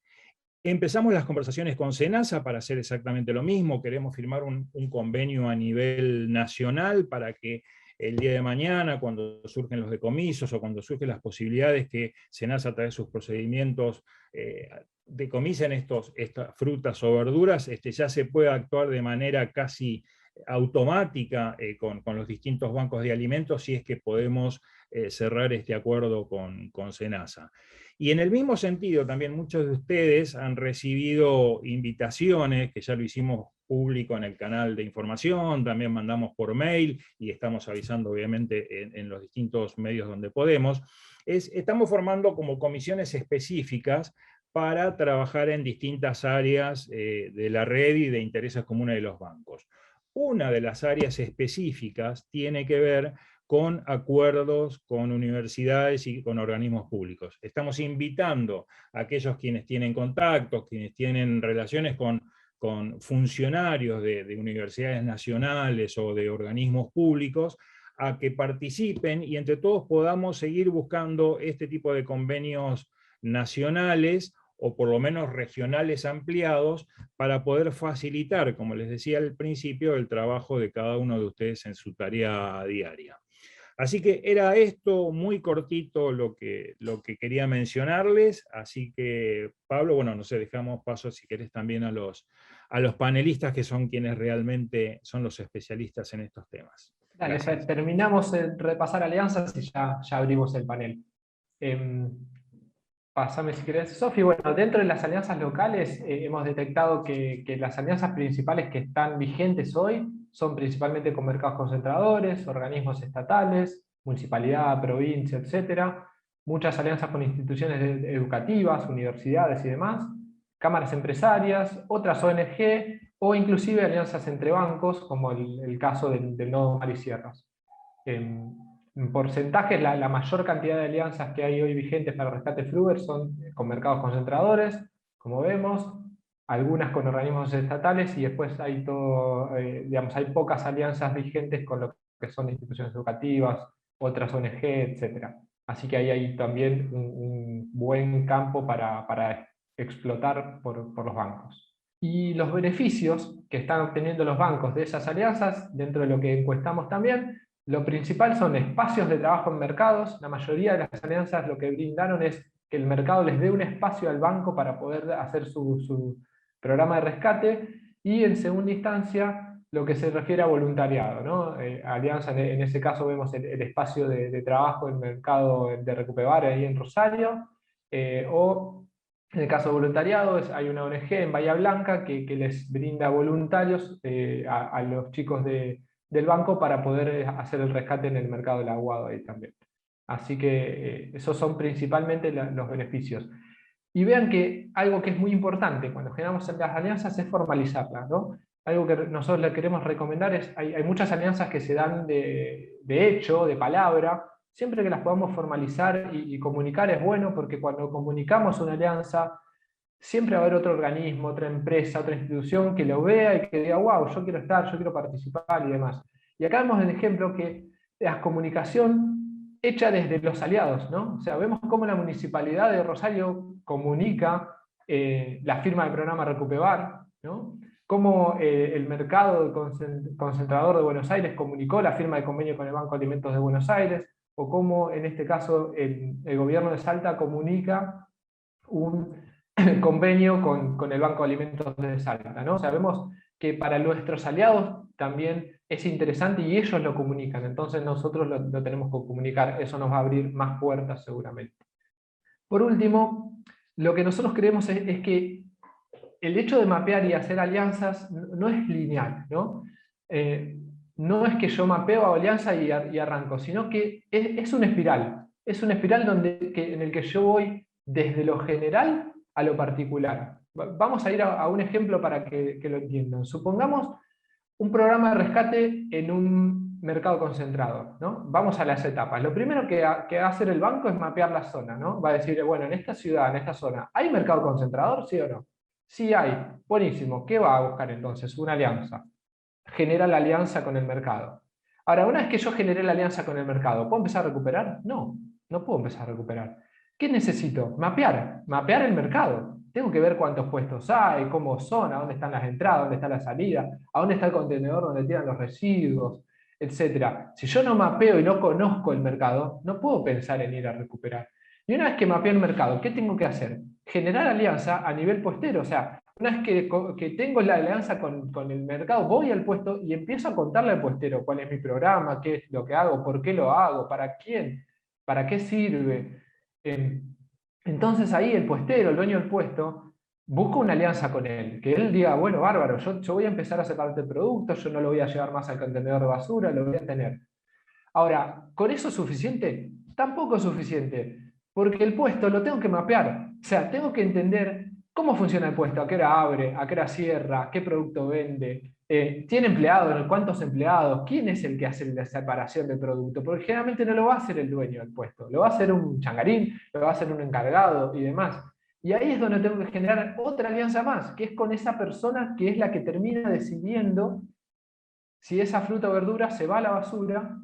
Empezamos las conversaciones con SENASA para hacer exactamente lo mismo. Queremos firmar un convenio a nivel nacional para que el día de mañana, cuando surgen los decomisos o cuando surgen las posibilidades que SENASA a través de sus procedimientos decomisen estas frutas o verduras, ya se pueda actuar de manera casi automática con los distintos bancos de alimentos si es que podemos cerrar este acuerdo con SENASA. Y en el mismo sentido, también muchos de ustedes han recibido invitaciones, que ya lo hicimos público en el canal de información, también mandamos por mail y estamos avisando obviamente en los distintos medios donde podemos. Estamos formando como comisiones específicas para trabajar en distintas áreas de la red y de intereses comunes de los bancos. Una de las áreas específicas tiene que ver con acuerdos con universidades y con organismos públicos. Estamos invitando a aquellos quienes tienen contactos, quienes tienen relaciones con funcionarios de universidades nacionales o de organismos públicos, a que participen y entre todos podamos seguir buscando este tipo de convenios nacionales o por lo menos regionales ampliados para poder facilitar, como les decía al principio, el trabajo de cada uno de ustedes en su tarea diaria. Así que era esto muy cortito lo que quería mencionarles, así que Pablo, bueno, no sé, dejamos paso si querés también a los panelistas que son quienes realmente son los especialistas en estos temas. Dale, terminamos de repasar alianzas y ya abrimos el panel. Pásame si querés, Sofi. Bueno, dentro de las alianzas locales hemos detectado que las alianzas principales que están vigentes hoy son principalmente con mercados concentradores, organismos estatales, municipalidad, provincia, etc. Muchas alianzas con instituciones educativas, universidades y demás, cámaras empresarias, otras ONG o inclusive alianzas entre bancos, como el caso del nodo Mar y Sierras. En porcentaje, la mayor cantidad de alianzas que hay hoy vigentes para Rescate Fruver son con mercados concentradores, como vemos, algunas con organismos estatales, y después hay hay pocas alianzas vigentes con lo que son instituciones educativas, otras ONG, etc. Así que ahí hay también un buen campo para explotar por los bancos. Y los beneficios que están obteniendo los bancos de esas alianzas, dentro de lo que encuestamos también, lo principal son espacios de trabajo en mercados. La mayoría de las alianzas lo que brindaron es que el mercado les dé un espacio al banco para poder hacer su programa de rescate, y en segunda instancia lo que se refiere a voluntariado, ¿no? Alianza, en ese caso vemos el espacio de trabajo en el mercado de Recupebar ahí en Rosario, o en el caso de voluntariado hay una ONG en Bahía Blanca que les brinda voluntarios a los chicos del banco para poder hacer el rescate en el mercado del aguado ahí también. Así que esos son principalmente los beneficios. Y vean que algo que es muy importante cuando generamos las alianzas es formalizarlas, ¿no? Algo que nosotros le queremos recomendar es, hay muchas alianzas que se dan de hecho, de palabra, siempre que las podamos formalizar y comunicar es bueno, porque cuando comunicamos una alianza, siempre va a haber otro organismo, otra empresa, otra institución que lo vea y que diga, wow, yo quiero estar, yo quiero participar y demás. Y acá vemos el ejemplo que la comunicación hecha desde los aliados, ¿no? O sea, vemos cómo la Municipalidad de Rosario comunica la firma del programa Recupebar, ¿no? Cómo el mercado concentrador de Buenos Aires comunicó la firma de convenio con el Banco de Alimentos de Buenos Aires, o cómo en este caso el gobierno de Salta comunica un convenio con el Banco de Alimentos de Salta, ¿no? Sabemos que para nuestros aliados también es interesante y ellos lo comunican, entonces nosotros lo tenemos que comunicar, eso nos va a abrir más puertas seguramente. Por último, lo que nosotros creemos es que el hecho de mapear y hacer alianzas no es lineal, ¿no? No es que yo mapeo a alianza y arranco, sino que es una espiral. Es una espiral en el que yo voy desde lo general a lo particular. Vamos a ir a un ejemplo para que lo entiendan. Supongamos un programa de rescate en un mercado concentrado, ¿no? Vamos a las etapas. Lo primero que va a hacer el banco es mapear la zona, ¿no? Va a decir, bueno, en esta ciudad, en esta zona, ¿hay mercado concentrador, sí o no? Sí hay. Buenísimo. ¿Qué va a buscar entonces? Una alianza. Genera la alianza con el mercado. Ahora, una vez que yo generé la alianza con el mercado, ¿puedo empezar a recuperar? No, no puedo empezar a recuperar. ¿Qué necesito? Mapear el mercado. Tengo que ver cuántos puestos hay, cómo son, a dónde están las entradas, dónde está la salida, a dónde está el contenedor donde tiran los residuos, etc. Si yo no mapeo y no conozco el mercado, no puedo pensar en ir a recuperar. Y una vez que mapeo el mercado, ¿qué tengo que hacer? Generar alianza a nivel puestero. O sea, una vez que tengo la alianza con el mercado, voy al puesto y empiezo a contarle al puestero cuál es mi programa, qué es lo que hago, por qué lo hago, para quién, para qué sirve. Entonces ahí el puestero, el dueño del puesto, busca una alianza con él, que él diga, bueno, bárbaro, yo voy a empezar a separar este producto, yo no lo voy a llevar más al contenedor de basura, lo voy a tener. Ahora, ¿con eso es suficiente? Tampoco es suficiente, porque el puesto lo tengo que mapear, o sea, tengo que entender cómo funciona el puesto, a qué hora abre, a qué hora cierra, qué producto vende, ¿tiene empleados? ¿Cuántos empleados? ¿Quién es el que hace la separación del producto? Porque generalmente no lo va a hacer el dueño del puesto, lo va a hacer un changarín, lo va a hacer un encargado y demás. Y ahí es donde tengo que generar otra alianza más, que es con esa persona que es la que termina decidiendo si esa fruta o verdura se va a la basura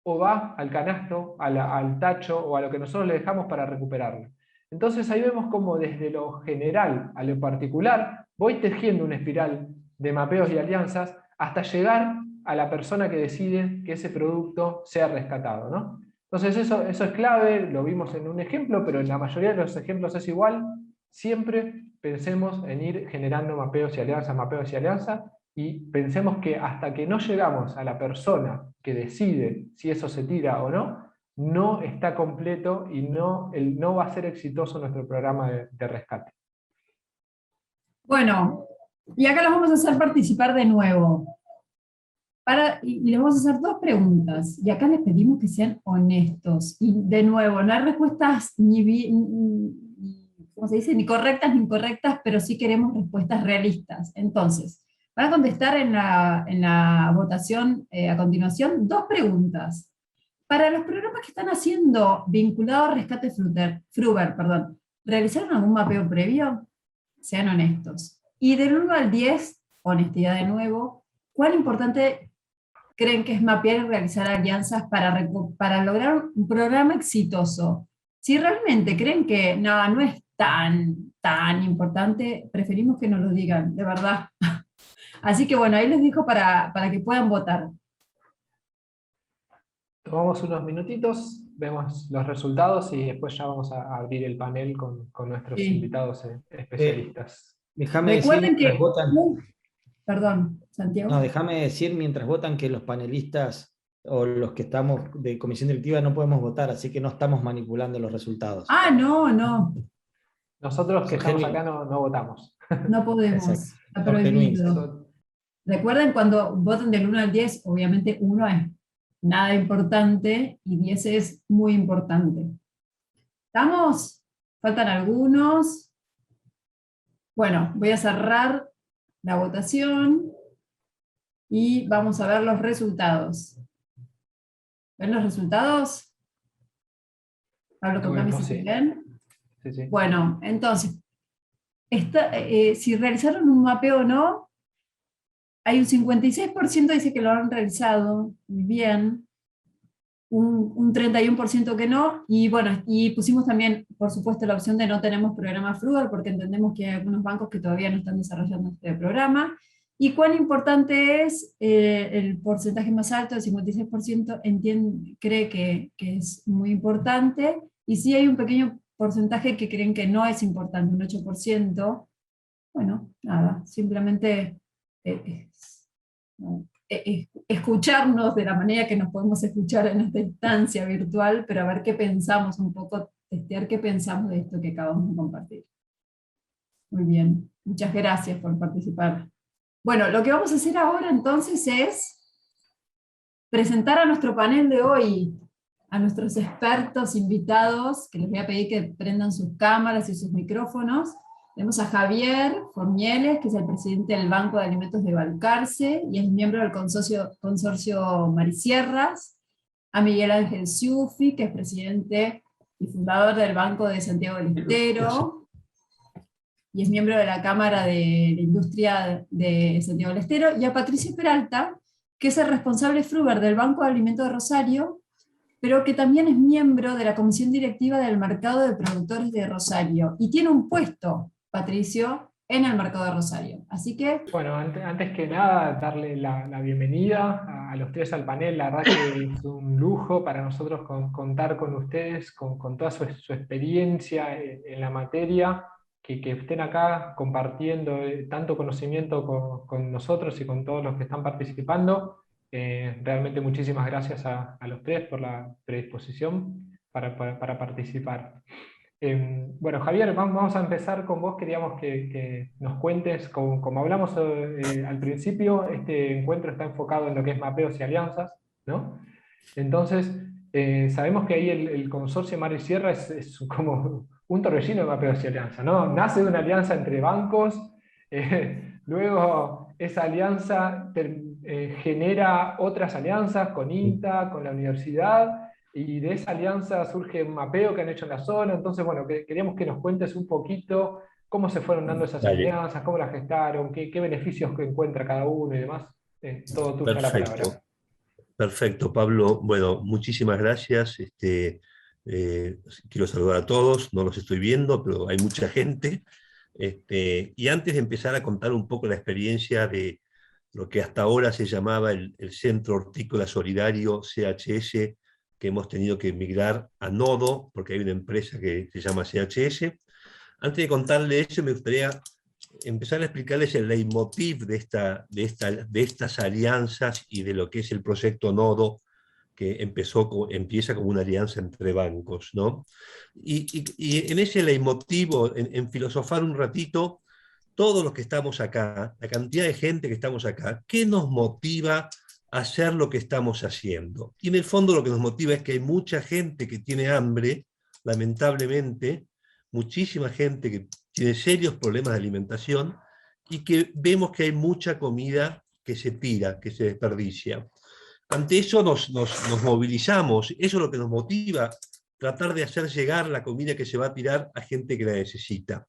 o va al canasto, al tacho o a lo que nosotros le dejamos para recuperarlo. Entonces ahí vemos cómo desde lo general a lo particular voy tejiendo una espiral de mapeos y alianzas hasta llegar a la persona que decide que ese producto sea rescatado, ¿no? Entonces eso es clave, lo vimos en un ejemplo, pero en la mayoría de los ejemplos es igual. Siempre pensemos en ir generando mapeos y alianzas, y pensemos que hasta que no llegamos a la persona que decide si eso se tira o no, no está completo y no va a ser exitoso nuestro programa de rescate. Bueno, y acá los vamos a hacer participar de nuevo. Y les vamos a hacer dos preguntas, y acá les pedimos que sean honestos. Y de nuevo, no hay respuestas ¿cómo se dice? Ni correctas ni incorrectas, pero sí queremos respuestas realistas. Entonces, van a contestar en la votación a continuación dos preguntas. Para los programas que están haciendo vinculados a Rescate Fruber, ¿realizaron algún mapeo previo? Sean honestos. Y del 1 al 10, honestidad de nuevo, ¿cuán importante creen que es mapear y realizar alianzas para lograr un programa exitoso? Si realmente creen que no es tan importante, preferimos que nos lo digan, de verdad. Así que bueno, ahí les dejo para que puedan votar. Tomamos unos minutitos, vemos los resultados y después ya vamos a abrir el panel con nuestros invitados especialistas. Déjame Recuerden decir, que... Perdón. Santiago. No, déjame decir mientras votan que los panelistas o los que estamos de comisión directiva no podemos votar, así que no estamos manipulando los resultados. Ah, no, no, Nosotros que estamos Genuino. acá no votamos. no podemos, Exacto. está Son genuinos. prohibido. Eso- Recuerden, cuando votan del 1 al 10, obviamente 1 es nada importante y 10 es muy importante. ¿Estamos? ¿Faltan algunos? Bueno, voy a cerrar la votación y vamos a ver los resultados. ¿Ven los resultados? Pablo, De contame momento si se sí. ven. Sí. Bueno, entonces, si realizaron un mapeo o no, hay un 56% dice que lo han realizado muy bien, un 31% que no, y bueno, y pusimos también, por supuesto, la opción de no tenemos programa Frugal, porque entendemos que hay algunos bancos que todavía no están desarrollando este programa. ¿Y cuán importante es el porcentaje más alto, el 56%, cree que es muy importante, y sí hay un pequeño porcentaje que creen que no es importante, un 8%. Bueno, nada, simplemente escucharnos de la manera que nos podemos escuchar en esta instancia virtual, pero a ver qué pensamos un poco, testear qué pensamos de esto que acabamos de compartir. Muy bien, muchas gracias por participar. Bueno, lo que vamos a hacer ahora entonces es presentar a nuestro panel de hoy, a nuestros expertos invitados, que les voy a pedir que prendan sus cámaras y sus micrófonos. Tenemos a Javier Formieles, que es el presidente del Banco de Alimentos de Balcarce y es miembro del consorcio Marisierras. A Miguel Ángel Ciuffi, que es presidente y fundador del Banco de Santiago del Estero, y es miembro de la Cámara de la Industria de Santiago del Estero. Y a Patricio Peralta, que es el responsable Fruber del Banco de Alimentos de Rosario, pero que también es miembro de la Comisión Directiva del Mercado de Productores de Rosario, y tiene un puesto, Patricio, en el Mercado de Rosario. Así que... Bueno, antes que nada, darle la bienvenida a los tres al panel. La verdad que es un lujo para nosotros contar con ustedes, con toda su experiencia en la materia, que estén acá compartiendo tanto conocimiento con nosotros y con todos los que están participando. Realmente muchísimas gracias a los tres por la predisposición para participar. Bueno, Javier, vamos a empezar con vos. Queríamos que nos cuentes, como hablamos al principio, este encuentro está enfocado en lo que es mapeos y alianzas, ¿no? Entonces, sabemos que ahí el consorcio Mar y Sierra es como un torbellino de mapeos y alianzas, ¿no? Nace de una alianza entre bancos, luego esa alianza genera otras alianzas con INTA, con la universidad, y de esa alianza surge un mapeo que han hecho en la zona. Entonces, bueno, queríamos que nos cuentes un poquito cómo se fueron dando esas Dale, alianzas, cómo las gestaron, qué beneficios que encuentra cada uno y demás. Todo tuya la palabra. perfecto. Perfecto, Pablo. Bueno, muchísimas gracias. Quiero saludar a todos, no los estoy viendo, pero hay mucha gente. Y antes de empezar a contar un poco la experiencia de lo que hasta ahora se llamaba el Centro Hortícola Solidario, CHS, que hemos tenido que migrar a Nodo, porque hay una empresa que se llama CHS. Antes de contarle eso, me gustaría empezar a explicarles el leitmotiv de estas alianzas y de lo que es el proyecto Nodo, que empieza como una alianza entre bancos, ¿no? Y en ese leitmotiv, en filosofar un ratito, todos los que estamos acá, la cantidad de gente que estamos acá, ¿qué nos motiva a hacer lo que estamos haciendo? Y en el fondo lo que nos motiva es que hay mucha gente que tiene hambre, lamentablemente, muchísima gente que tiene serios problemas de alimentación, y que vemos que hay mucha comida que se tira, que se desperdicia. Ante eso nos movilizamos, eso es lo que nos motiva, tratar de hacer llegar la comida que se va a tirar a gente que la necesita.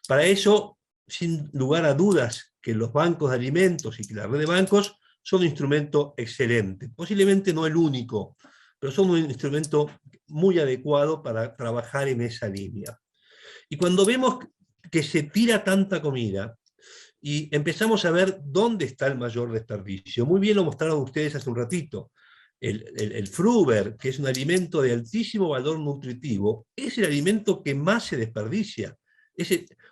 Para eso, sin lugar a dudas, que los bancos de alimentos y que la red de bancos son un instrumento excelente, posiblemente no el único, pero son un instrumento muy adecuado para trabajar en esa línea. Y cuando vemos que se tira tanta comida y empezamos a ver dónde está el mayor desperdicio, muy bien lo mostraron ustedes hace un ratito, el Fruber, que es un alimento de altísimo valor nutritivo, es el alimento que más se desperdicia.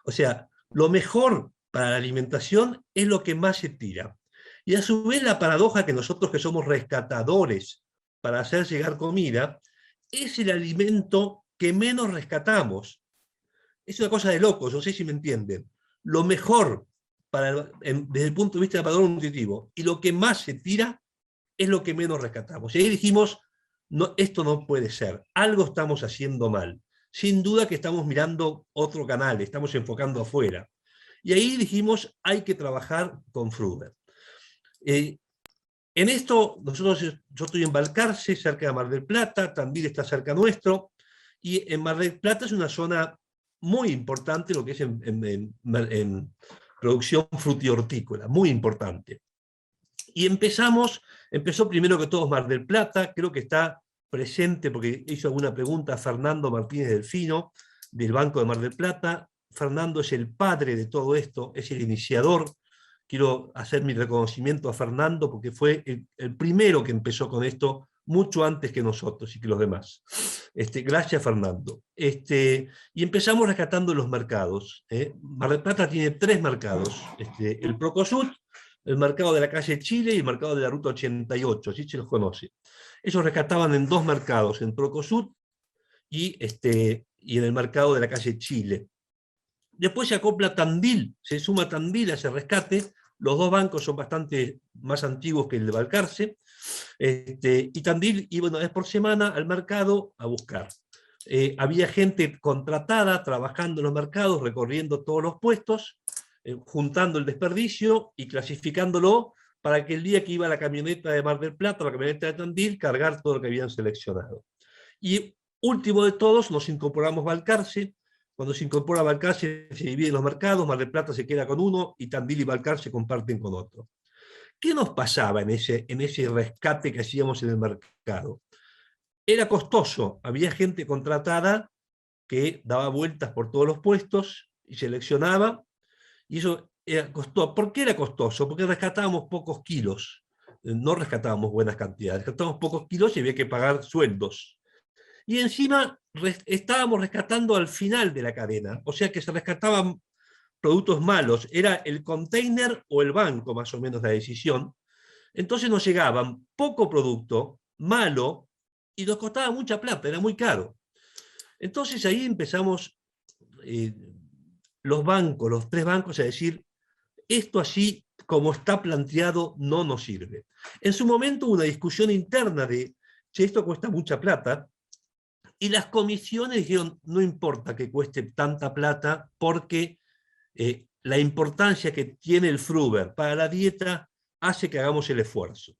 O sea, lo mejor para la alimentación es lo que más se tira. Y a su vez la paradoja que nosotros que somos rescatadores para hacer llegar comida, es el alimento que menos rescatamos. Es una cosa de locos, no sé si me entienden. Lo mejor desde el punto de vista del valor nutritivo y lo que más se tira es lo que menos rescatamos. Y ahí dijimos, no, esto no puede ser, algo estamos haciendo mal. Sin duda que estamos mirando otro canal, estamos enfocando afuera. Y ahí dijimos, hay que trabajar con Fruber. En esto, yo estoy en Balcarce, cerca de Mar del Plata, Tandil está cerca nuestro, y en Mar del Plata es una zona muy importante lo que es en producción frutihortícola, muy importante. Y empezó primero que todo Mar del Plata, creo que está presente, porque hizo alguna pregunta, Fernando Martínez Delfino, del Banco de Mar del Plata. Fernando es el padre de todo esto, es el iniciador. Quiero hacer mi reconocimiento a Fernando, porque fue el primero que empezó con esto, mucho antes que nosotros y que los demás. Gracias, Fernando. Y empezamos rescatando los mercados. Mar del Plata tiene 3 mercados, el Procosud, el mercado de la calle Chile y el mercado de la ruta 88, así se los conoce. Ellos rescataban en 2 mercados, en Procosud y en el mercado de la calle Chile. Después se acopla Tandil, se suma Tandil a ese rescate. Los 2 bancos son bastante más antiguos que el de Balcarce. Y Tandil iba una vez por semana al mercado a buscar. Había gente contratada trabajando en los mercados, recorriendo todos los puestos, juntando el desperdicio y clasificándolo para que el día que iba la camioneta de Mar del Plata, la camioneta de Tandil, cargar todo lo que habían seleccionado. Y último de todos, nos incorporamos Balcarce. Cuando se incorpora Balcarce se dividen los mercados, Mar del Plata se queda con uno y Tandil y Balcarce se comparten con otro. ¿Qué nos pasaba en ese rescate que hacíamos en el mercado? Era costoso, había gente contratada que daba vueltas por todos los puestos y seleccionaba, y eso era costoso. ¿Por qué era costoso? Porque rescatábamos pocos kilos, no rescatábamos buenas cantidades, rescatábamos pocos kilos y había que pagar sueldos. Y encima estábamos rescatando al final de la cadena, o sea que se rescataban productos malos, era el container o el banco más o menos la decisión. Entonces nos llegaban poco producto, malo, y nos costaba mucha plata, era muy caro. Entonces ahí empezamos los bancos, los 3 bancos, a decir, esto así como está planteado no nos sirve. En su momento hubo una discusión interna de, che, esto cuesta mucha plata, y las comisiones dijeron, no importa que cueste tanta plata, porque la importancia que tiene el Fruber para la dieta hace que hagamos el esfuerzo.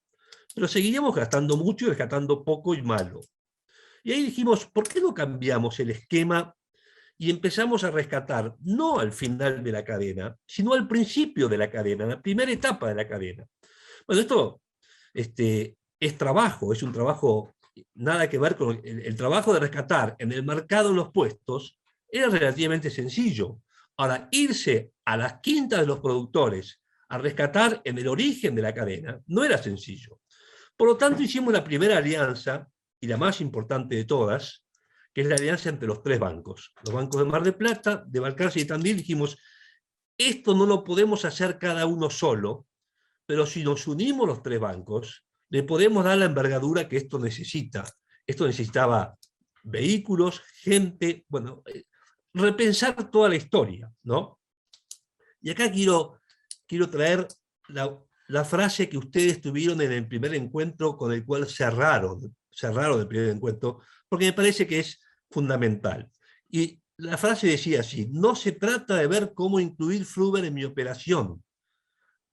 Pero seguiríamos gastando mucho y rescatando poco y malo. Y ahí dijimos, ¿por qué no cambiamos el esquema y empezamos a rescatar, no al final de la cadena, sino al principio de la cadena, en la primera etapa de la cadena? Bueno, esto es trabajo, es un trabajo, nada que ver con el trabajo de rescatar en el mercado, en los puestos, era relativamente sencillo. Ahora, irse a las quintas de los productores a rescatar en el origen de la cadena no era sencillo. Por lo tanto, hicimos la primera alianza, y la más importante de todas, que es la alianza entre los 3 bancos. Los bancos de Mar del Plata, de Balcarce y de Tandil. Dijimos, esto no lo podemos hacer cada uno solo, pero si nos unimos los 3 bancos, le podemos dar la envergadura que esto necesita. Esto necesitaba vehículos, gente, bueno, repensar toda la historia, ¿no? Y acá quiero traer la frase que ustedes tuvieron en el primer encuentro, con el cual cerraron el primer encuentro, porque me parece que es fundamental. Y la frase decía así: no se trata de ver cómo incluir Fruber en mi operación.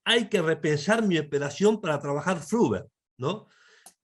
Hay que repensar mi operación para trabajar Fruber, ¿no?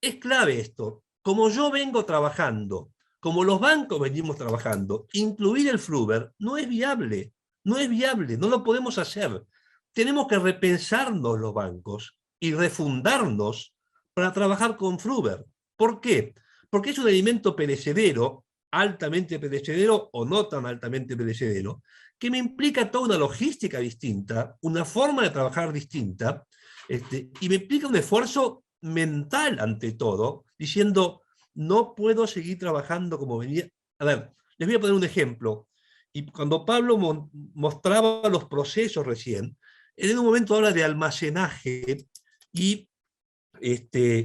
Es clave esto. Como yo vengo trabajando, como los bancos venimos trabajando, incluir el Fruber no es viable, no lo podemos hacer. Tenemos que repensarnos los bancos y refundarnos para trabajar con Fruber. ¿Por qué? Porque es un alimento perecedero, altamente perecedero o no tan altamente perecedero, que me implica toda una logística distinta, una forma de trabajar distinta, y me implica un esfuerzo mental ante todo, diciendo, no puedo seguir trabajando como venía. A ver, les voy a poner un ejemplo. Y cuando Pablo mostraba los procesos recién, él en un momento habla de almacenaje y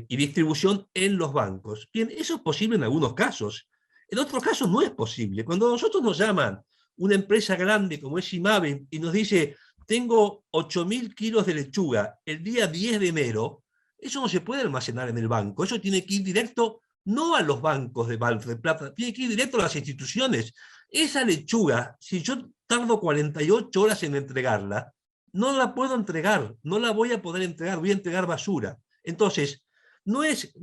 distribución en los bancos. Bien, eso es posible en algunos casos. En otros casos no es posible. Cuando a nosotros nos llaman una empresa grande como es IMABE y nos dice, tengo 8.000 kilos de lechuga el día 10 de enero, eso no se puede almacenar en el banco. Eso tiene que ir directo, no a los bancos de Mar del Plata, tiene que ir directo a las instituciones. Esa lechuga, si yo tardo 48 horas en entregarla, no la puedo entregar, no la voy a poder entregar, voy a entregar basura. Entonces, no es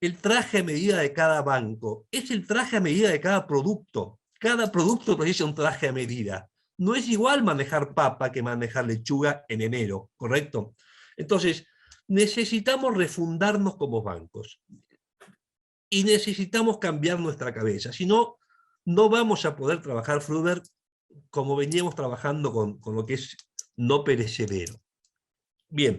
el traje a medida de cada banco, es el traje a medida de cada producto. Cada producto precisa un traje a medida. No es igual manejar papa que manejar lechuga en enero, ¿correcto? Entonces, necesitamos refundarnos como bancos. Y necesitamos cambiar nuestra cabeza. Si no, no vamos a poder trabajar Fruber como veníamos trabajando con lo que es no perecedero. Bien,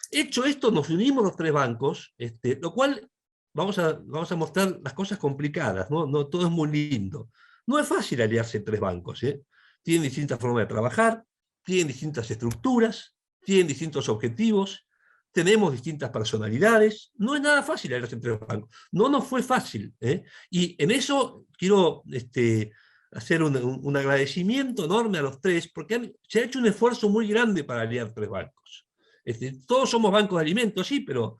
hecho esto, nos unimos los tres bancos, lo cual vamos a mostrar las cosas complicadas, ¿no? No todo es muy lindo. No es fácil aliarse en tres bancos, ¿eh? Tienen distintas formas de trabajar, tienen distintas estructuras, tienen distintos objetivos, tenemos distintas personalidades, no es nada fácil aliarse en tres bancos. No nos fue fácil, ¿eh? Y en eso quiero hacer un agradecimiento enorme a los tres, porque se ha hecho un esfuerzo muy grande para aliar tres bancos. Todos somos bancos de alimentos, sí, pero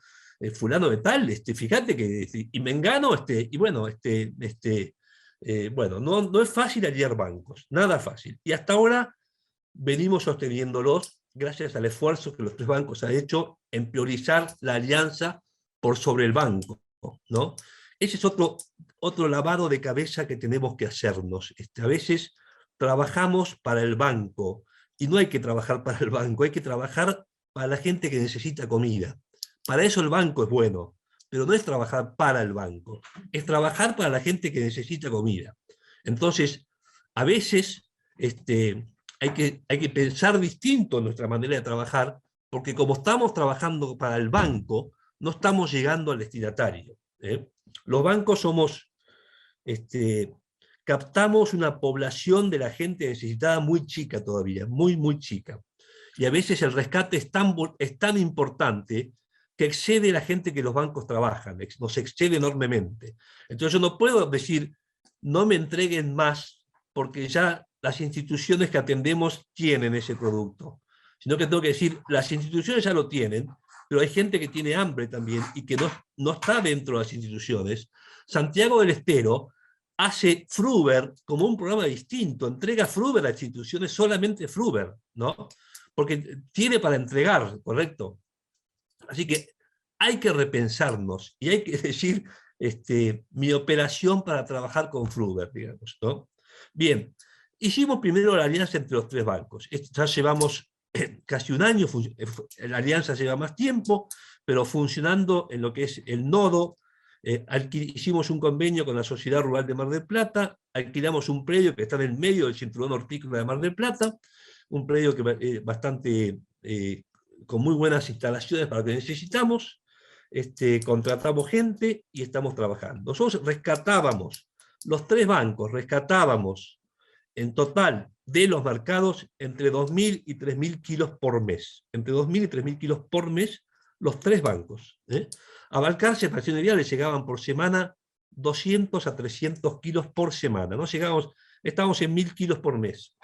fulano de tal, fíjate que, y Mengano, y bueno, bueno, no es fácil aliar bancos, nada fácil. Y hasta ahora venimos sosteniéndolos gracias al esfuerzo que los tres bancos han hecho en priorizar la alianza por sobre el banco, ¿no? Ese es otro lavado de cabeza que tenemos que hacernos. A veces trabajamos para el banco, y no hay que trabajar para el banco, hay que trabajar para la gente que necesita comida. Para eso el banco es bueno, pero no es trabajar para el banco, es trabajar para la gente que necesita comida. Entonces, a veces hay que pensar distinto en nuestra manera de trabajar, porque como estamos trabajando para el banco, no estamos llegando al destinatario, ¿eh? Los bancos captamos una población de la gente necesitada muy chica todavía, muy, muy chica. Y a veces el rescate es tan importante que excede la gente que los bancos trabajan, nos excede enormemente. Entonces yo no puedo decir, no me entreguen más, porque ya las instituciones que atendemos tienen ese producto. Sino que tengo que decir, las instituciones ya lo tienen, pero hay gente que tiene hambre también y que no está dentro de las instituciones. Santiago del Estero hace Fruber como un programa distinto, entrega Fruber a instituciones, solamente Fruber, ¿no? Porque tiene para entregar, ¿correcto? Así que hay que repensarnos y hay que decir mi operación para trabajar con Fruber, digamos, ¿no? Bien, hicimos primero la alianza entre los tres bancos. Ya llevamos casi un año, la alianza lleva más tiempo, pero funcionando en lo que es el nodo. Hicimos un convenio con la Sociedad Rural de Mar del Plata, alquilamos un predio que está en el medio del cinturón hortícola de Mar del Plata, un predio que bastante con muy buenas instalaciones para lo que necesitamos, contratamos gente y estamos trabajando. Nosotros rescatábamos, los tres bancos rescatábamos en total de los mercados entre 2.000 y 3.000 kilos por mes. Entre 2.000 y 3.000 kilos por mes, los tres bancos. A Balcarce, Fraccionería, le llegaban por semana 200 a 300 kilos por semana. ¿No? Estábamos en 1.000 kilos por mes.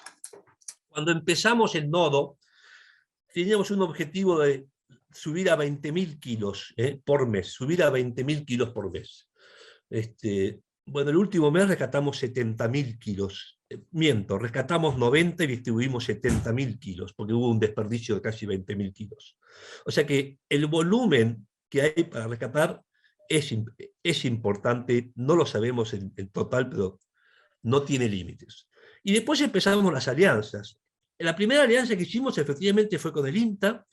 Cuando empezamos el nodo, teníamos un objetivo de subir a 20.000 kilos por mes, subir a 20.000 kilos por mes. Bueno, el último mes rescatamos 70.000 kilos. Miento, rescatamos 90 y distribuimos 70.000 kilos, porque hubo un desperdicio de casi 20.000 kilos. O sea que el volumen que hay para rescatar es importante, no lo sabemos en total, pero no tiene límites. Y después empezamos las alianzas. La primera alianza que hicimos efectivamente fue con el INTA.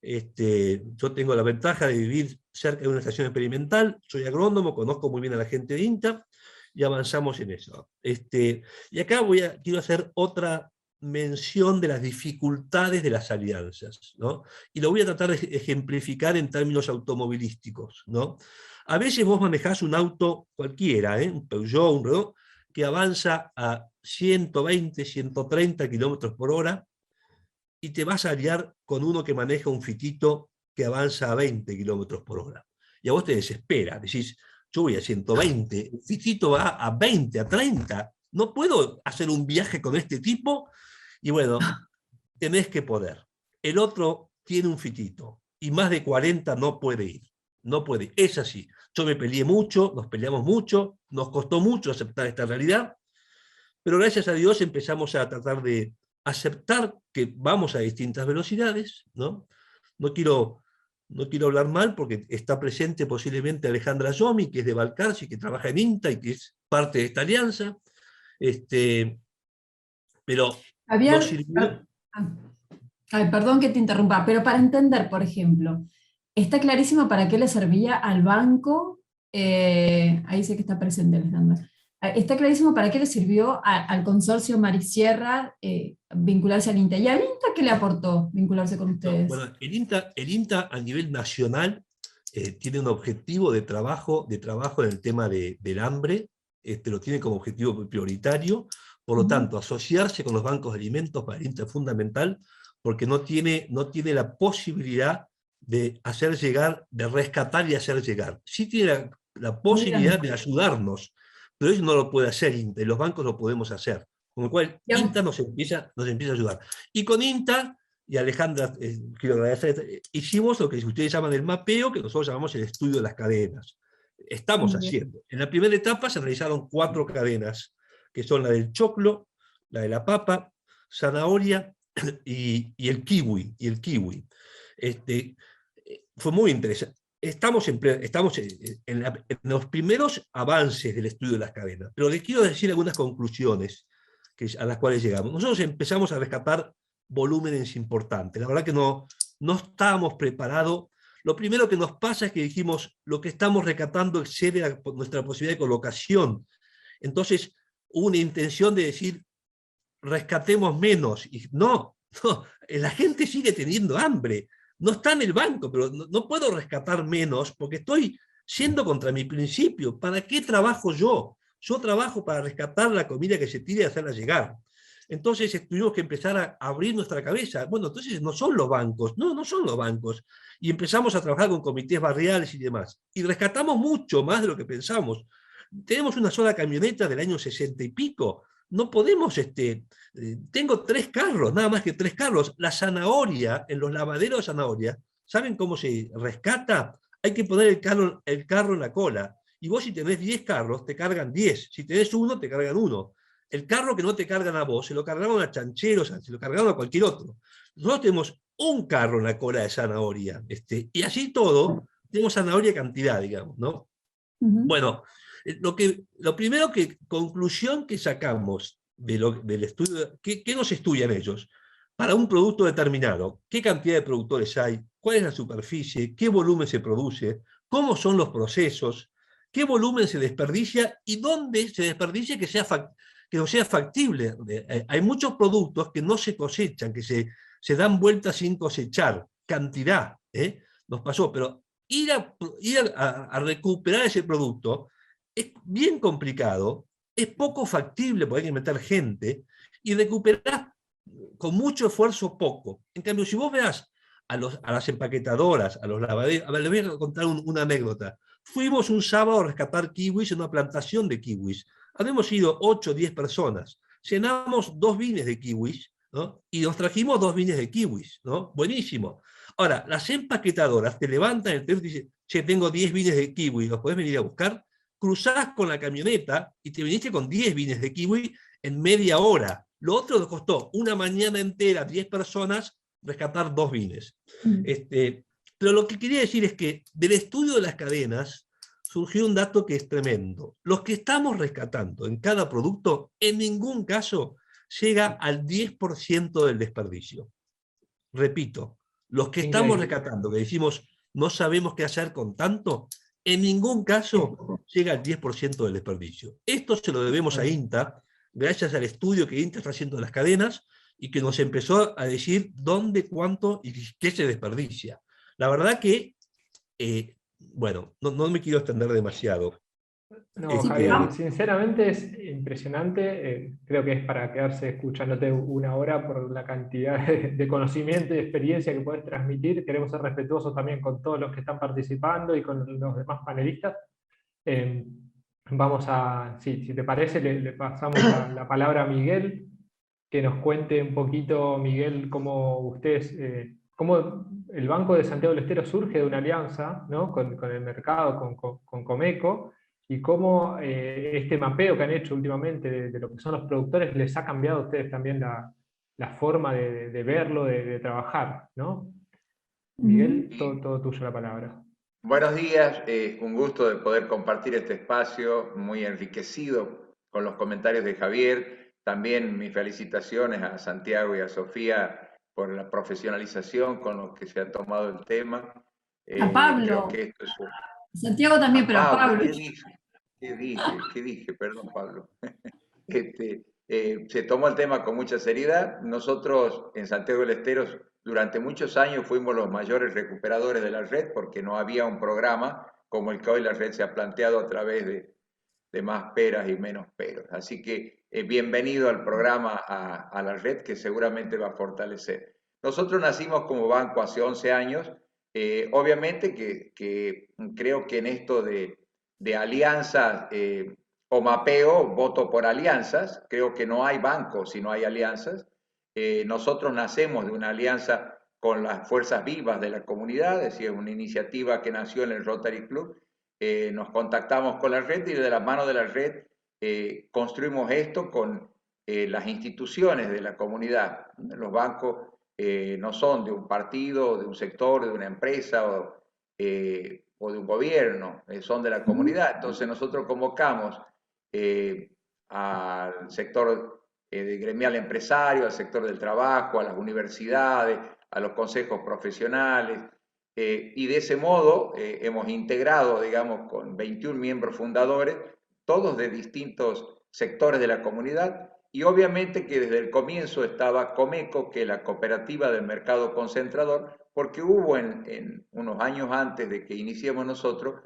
Yo tengo la ventaja de vivir cerca de una estación experimental, soy agrónomo, conozco muy bien a la gente de INTA, y avanzamos en eso. Y acá quiero hacer otra mención de las dificultades de las alianzas, ¿no? Y lo voy a tratar de ejemplificar en términos automovilísticos, ¿no? A veces vos manejás un auto cualquiera, un Peugeot, un Renault, que avanza a 120, 130 kilómetros por hora, y te vas a aliar con uno que maneja un fitito que avanza a 20 kilómetros por hora. Y a vos te desespera, decís, yo voy a 120, el fitito va a 20, a 30, no puedo hacer un viaje con este tipo, y bueno, tenés que poder. El otro tiene un fitito, y más de 40 no puede ir, no puede, es así. Yo me peleé mucho, nos peleamos mucho, nos costó mucho aceptar esta realidad, pero gracias a Dios empezamos a tratar de aceptar que vamos a distintas velocidades, ¿no? No quiero hablar mal porque está presente posiblemente Alejandra Yomi, que es de Balcarce, que trabaja en INTA y que es parte de esta alianza, pero nos Javier, sirvió. ay, perdón que te interrumpa, pero para entender, por ejemplo, está clarísimo para qué le servía al banco, ahí sé que está presente Alejandra, está clarísimo para qué le sirvió al consorcio Marisierra vincularse al INTA. ¿Y al INTA qué le aportó vincularse con ustedes? No, bueno, el INTA a nivel nacional tiene un objetivo de trabajo en el tema del hambre, lo tiene como objetivo prioritario, por lo tanto, asociarse con los bancos de alimentos para el INTA es fundamental, porque no tiene la posibilidad de hacer llegar, de rescatar y hacer llegar. Sí tiene la posibilidad de ayudarnos, pero eso no lo puede hacer INTA, y los bancos lo podemos hacer. Con lo cual, INTA nos empieza a ayudar. Y con INTA, y Alejandra, quiero agradecer, hicimos lo que ustedes llaman el mapeo, que nosotros llamamos el estudio de las cadenas. Estamos haciendo. En la primera etapa se realizaron 4 cadenas, que son la del choclo, la de la papa, zanahoria y el kiwi. Fue muy interesante. Estamos en los primeros avances del estudio de las cadenas, pero les quiero decir algunas conclusiones a las cuales llegamos. Nosotros empezamos a rescatar volúmenes importantes. La verdad que no estábamos preparados. Lo primero que nos pasa es que dijimos, lo que estamos rescatando excede nuestra posibilidad de colocación. Entonces hubo una intención de decir, rescatemos menos. Y no, la gente sigue teniendo hambre. No está en el banco, pero no puedo rescatar menos porque estoy siendo contra mi principio. ¿Para qué trabajo yo? Yo trabajo para rescatar la comida que se tire y hacerla llegar. Entonces tuvimos que empezar a abrir nuestra cabeza. Bueno, entonces no son los bancos, no son los bancos. Y empezamos a trabajar con comités barriales y demás. Y rescatamos mucho más de lo que pensamos. Tenemos una sola camioneta del año 60 y pico. No podemos, tengo 3 carros, nada más que 3 carros. La zanahoria, en los lavaderos de zanahoria, ¿saben cómo se rescata? Hay que poner el carro en la cola. Y vos si tenés 10 carros, te cargan 10. Si tenés 1, te cargan 1. El carro que no te cargan a vos, se lo cargaron a chancheros, se lo cargaron a cualquier otro. Nosotros tenemos un carro en la cola de zanahoria. Y así todo, tenemos zanahoria cantidad, digamos, ¿no? Bueno, lo primero conclusión que sacamos del estudio, ¿qué nos estudian ellos? Para un producto determinado, ¿qué cantidad de productores hay? ¿Cuál es la superficie? ¿Qué volumen se produce? ¿Cómo son los procesos? ¿Qué volumen se desperdicia? ¿Y dónde se desperdicia que no sea factible? Hay muchos productos que no se cosechan, que se dan vueltas sin cosechar. Cantidad, nos pasó, pero ir a recuperar ese producto es bien complicado, es poco factible porque hay que meter gente, y recuperar con mucho esfuerzo poco. En cambio, si vos veas a las empaquetadoras, a los lavaderos, a ver, les voy a contar una anécdota. Fuimos un sábado a rescatar kiwis en una plantación de kiwis. Habíamos ido 8 o 10 personas. Llenamos 2 bines de kiwis, ¿no? Y nos trajimos 2 bines de kiwis, ¿no? Buenísimo. Ahora, las empaquetadoras te levantan el teléfono y dicen, che, tengo 10 bines de kiwi, ¿los podés venir a buscar? Cruzás con la camioneta y te viniste con 10 bines de kiwi en media hora. Lo otro nos costó una mañana entera, 10 personas, rescatar 2 bines. Pero lo que quería decir es que del estudio de las cadenas surgió un dato que es tremendo. Los que estamos rescatando en cada producto, en ningún caso llega al 10% del desperdicio. Repito, los que estamos rescatando, que decimos no sabemos qué hacer con tanto, en ningún caso llega al 10% del desperdicio. Esto se lo debemos a INTA, gracias al estudio que INTA está haciendo de las cadenas y que nos empezó a decir dónde, cuánto y qué se desperdicia. La verdad que, bueno, no me quiero extender demasiado. No, Sí, Javier, sinceramente es impresionante. Creo que es para quedarse escuchándote una hora por la cantidad de conocimiento y experiencia que puedes transmitir. Queremos ser respetuosos también con todos los que están participando y con los demás panelistas. Eh, Vamos a, sí, si te parece, le pasamos la palabra a Miguel, que nos cuente un poquito, Miguel, cómo ustedes, cómo el Banco de Santiago del Estero surge de una alianza, ¿no?, con el mercado, con Comeco, y cómo este mapeo que han hecho últimamente de lo que son los productores les ha cambiado a ustedes también la forma de verlo, de trabajar, ¿no? Miguel, todo tuyo la palabra. Buenos días, un gusto de poder compartir este espacio muy enriquecido con los comentarios de Javier. También mis felicitaciones a Santiago y a Sofía por la profesionalización con lo que se ha tomado el tema. A Creo Pablo. que esto es Santiago también, pero a Pablo, Pablo. ¿qué dije? ¿Qué dije? Perdón, Pablo. Se tomó el tema con mucha seriedad. Nosotros en Santiago del Estero durante muchos años fuimos los mayores recuperadores de la red porque no había un programa como el que hoy la red se ha planteado a través de más peras y menos peros. Así que bienvenido al programa a la red que seguramente va a fortalecer. Nosotros nacimos como banco hace 11 años. Obviamente que creo que en esto de alianzas o mapeo, voto por alianzas. Creo que no hay banco si no hay alianzas. Nosotros nacemos de una alianza con las fuerzas vivas de la comunidad, es decir, una iniciativa que nació en el Rotary Club. Nos contactamos con la red y de la mano de la red construimos esto con las instituciones de la comunidad. Los bancos no son de un partido, de un sector, de una empresa o de un gobierno, son de la comunidad. Entonces nosotros convocamos al sector gremial empresario, al sector del trabajo, a las universidades, a los consejos profesionales, y de ese modo hemos integrado, digamos, con 21 miembros fundadores, todos de distintos sectores de la comunidad, y obviamente que desde el comienzo estaba Comeco, que es la cooperativa del mercado concentrador, porque hubo en unos años antes de que iniciemos nosotros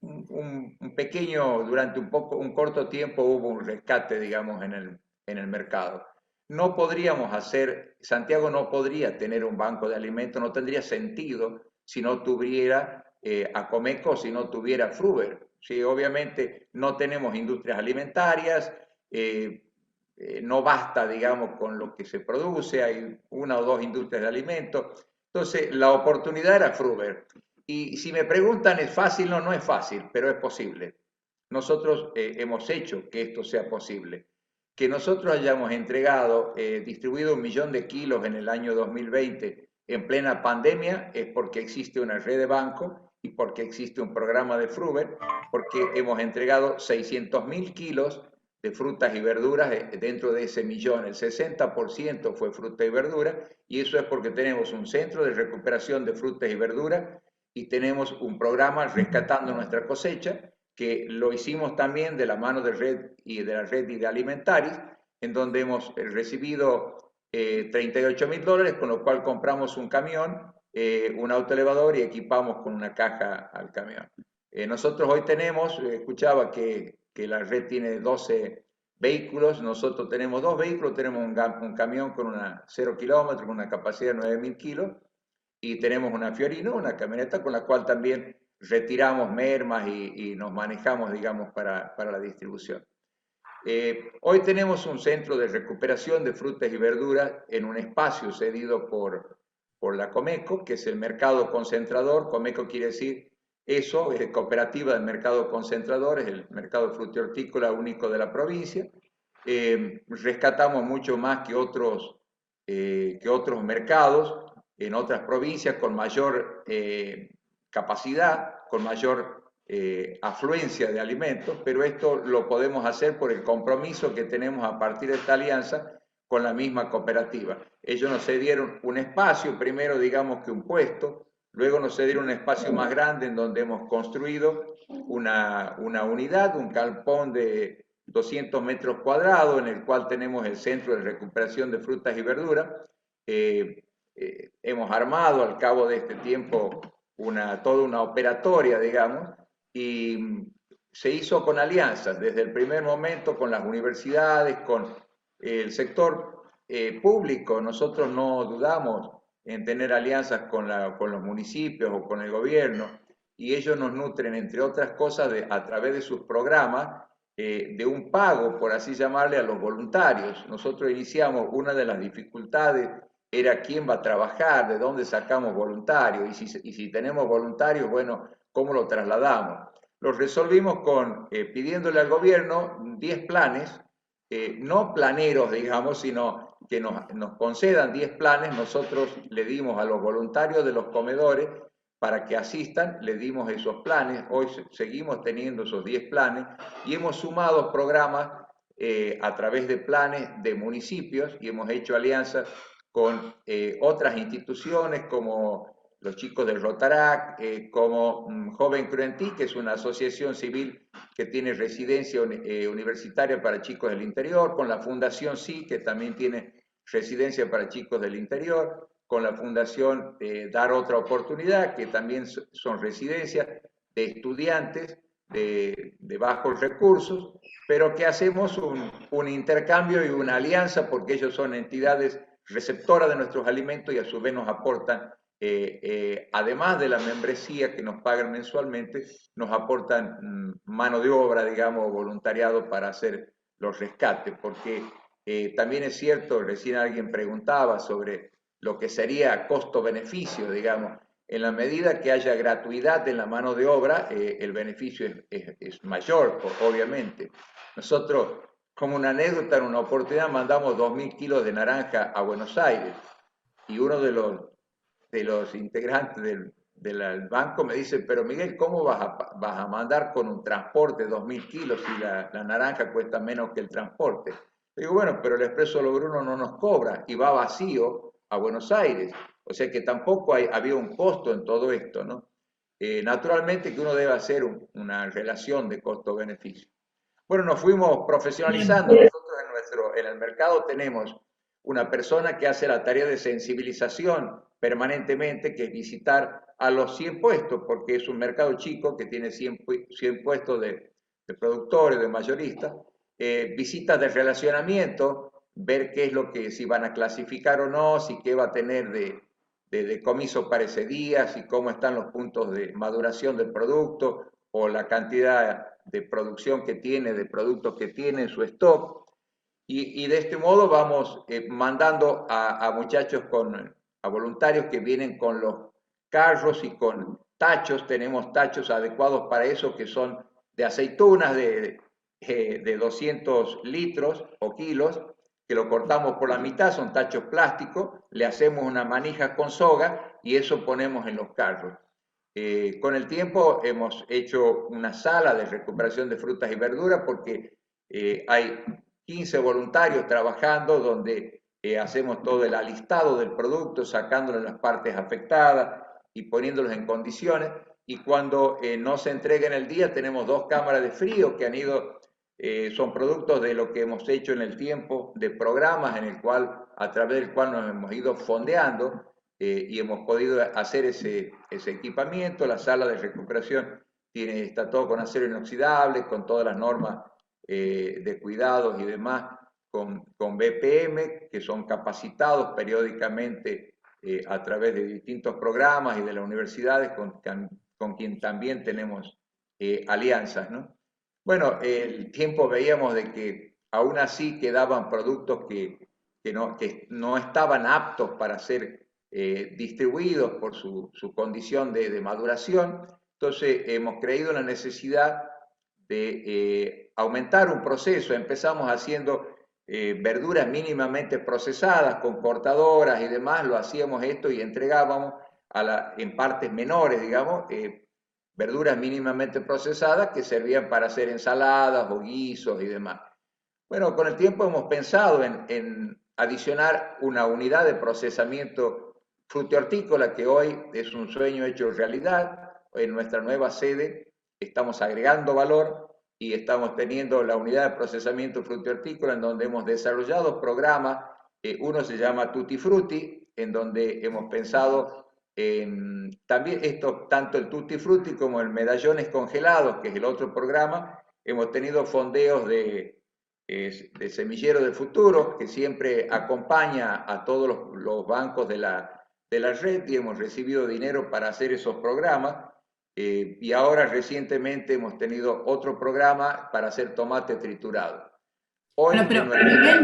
un pequeño, durante un corto tiempo hubo un rescate, digamos, en el mercado. No podríamos hacer, Santiago no podría tener un banco de alimentos, no tendría sentido si no tuviera a Comeco, si no tuviera Fruver. Sí, obviamente no tenemos industrias alimentarias, no basta, digamos, con lo que se produce, hay una o dos industrias de alimentos. Entonces, la oportunidad era Fruver. Y si me preguntan, ¿es fácil? No, no es fácil, pero es posible. Nosotros hemos hecho que esto sea posible. Que nosotros hayamos entregado, distribuido 1 millón de kilos en el año 2020 en plena pandemia es porque existe una red de bancos y porque existe un programa de Fruver, porque hemos entregado 600.000 kilos de frutas y verduras dentro de ese millón. El 60% fue fruta y verdura, y eso es porque tenemos un centro de recuperación de frutas y verduras y tenemos un programa rescatando nuestra cosecha, que lo hicimos también de la mano de red y de la red de Alimentaris, en donde hemos recibido $38.000, con lo cual compramos un camión, un autoelevador y equipamos con una caja al camión. Nosotros hoy tenemos, escuchaba que la red tiene 12 vehículos, nosotros tenemos 2 vehículos, tenemos un camión con 0 kilómetros, con una capacidad de 9.000 kilos, y tenemos una Fiorino, una camioneta con la cual también retiramos mermas y nos manejamos, digamos, para la distribución. Hoy tenemos un centro de recuperación de frutas y verduras en un espacio cedido por la Comeco, que es el mercado concentrador. Comeco quiere decir eso, es cooperativa del mercado concentrador, es el mercado frutihortícola único de la provincia. Rescatamos mucho más que otros mercados en otras provincias con mayor capacidad, con mayor afluencia de alimentos, pero esto lo podemos hacer por el compromiso que tenemos a partir de esta alianza con la misma cooperativa. Ellos nos cedieron un espacio, primero digamos que un puesto, luego nos cedieron un espacio más grande en donde hemos construido una unidad, un galpón de 200 metros cuadrados en el cual tenemos el centro de recuperación de frutas y verduras. Hemos armado al cabo de este tiempo toda una operatoria, digamos, y se hizo con alianzas, desde el primer momento con las universidades, con el sector público. Nosotros no dudamos en tener alianzas con los municipios o con el gobierno, y ellos nos nutren, entre otras cosas, a través de sus programas, de un pago, por así llamarle, a los voluntarios. Nosotros iniciamos, una de las dificultades era quién va a trabajar, de dónde sacamos voluntarios, y si tenemos voluntarios, bueno, ¿cómo lo trasladamos? Lo resolvimos pidiéndole al gobierno 10 planes, no planeros, digamos, sino que nos concedan 10 planes. Nosotros le dimos a los voluntarios de los comedores para que asistan, le dimos esos planes. Hoy seguimos teniendo esos 10 planes y hemos sumado programas a través de planes de municipios, y hemos hecho alianzas con otras instituciones como los chicos del Rotarac, como Joven Cruentí, que es una asociación civil que tiene residencia universitaria para chicos del interior, con la Fundación Sí, que también tiene residencia para chicos del interior, con la Fundación Dar Otra Oportunidad, que también son residencias de estudiantes de bajos recursos, pero que hacemos un intercambio y una alianza, porque ellos son entidades receptoras de nuestros alimentos y a su vez nos aportan, además de la membresía que nos pagan mensualmente, nos aportan mano de obra, digamos, voluntariado para hacer los rescates, porque también es cierto, recién alguien preguntaba sobre lo que sería costo-beneficio, digamos. En la medida que haya gratuidad en la mano de obra, el beneficio es mayor, obviamente. Nosotros, como una anécdota, en una oportunidad mandamos 2.000 kilos de naranja a Buenos Aires, y uno de los integrantes del banco me dice: pero Miguel, ¿cómo vas a mandar con un transporte 2.000 kilos si la naranja cuesta menos que el transporte? Le digo: bueno, pero el Expreso Logruno no nos cobra y va vacío a Buenos Aires, o sea que tampoco había un costo en todo esto, ¿no? Naturalmente que uno debe hacer una relación de costo-beneficio. Bueno, nos fuimos profesionalizando. Nosotros en el mercado tenemos una persona que hace la tarea de sensibilización permanentemente, que es visitar a los 100 puestos, porque es un mercado chico que tiene 100 puestos de productores, de mayoristas, visitas de relacionamiento, ver qué es lo que, si van a clasificar o no, si qué va a tener de decomiso para ese día, si cómo están los puntos de maduración del producto o la cantidad de producción que tiene, de productos que tiene en su stock. Y de este modo vamos mandando a muchachos, a voluntarios que vienen con los carros y con tachos. Tenemos tachos adecuados para eso, que son de aceitunas de 200 litros o kilos, que lo cortamos por la mitad, son tachos plásticos, le hacemos una manija con soga y eso ponemos en los carros. Con el tiempo hemos hecho una sala de recuperación de frutas y verduras, porque hay 15 voluntarios trabajando, donde hacemos todo el alistado del producto, sacándole las partes afectadas y poniéndolos en condiciones. Y cuando no se entrega en el día, tenemos 2 cámaras de frío que han ido, son productos de lo que hemos hecho en el tiempo, de programas a través del cual nos hemos ido fondeando, y hemos podido hacer ese equipamiento. La sala de recuperación está todo con acero inoxidable, con todas las normas de cuidados y demás, con BPM, que son capacitados periódicamente a través de distintos programas y de las universidades, con quien también tenemos alianzas, ¿no? Bueno, el tiempo veíamos de que aún así quedaban productos que no estaban aptos para ser distribuidos por su condición de maduración. Entonces hemos creído la necesidad de aumentar un proceso. Empezamos haciendo verduras mínimamente procesadas con cortadoras y demás, lo hacíamos esto y entregábamos en partes menores, digamos, verduras mínimamente procesadas que servían para hacer ensaladas o guisos y demás. Bueno, con el tiempo hemos pensado en adicionar una unidad de procesamiento frutihortícola, que hoy es un sueño hecho realidad. En nuestra nueva sede estamos agregando valor y estamos teniendo la unidad de procesamiento frutihortícola, en donde hemos desarrollado programas. Uno se llama Tutti Frutti, en donde hemos pensado También esto, tanto el Tutti Frutti como el Medallones Congelados, que es el otro programa, hemos tenido fondeos de Semillero del Futuro, que siempre acompaña a todos los bancos de la red, y hemos recibido dinero para hacer esos programas. Y ahora recientemente hemos tenido otro programa para hacer tomate triturado. Hoy Bueno, pero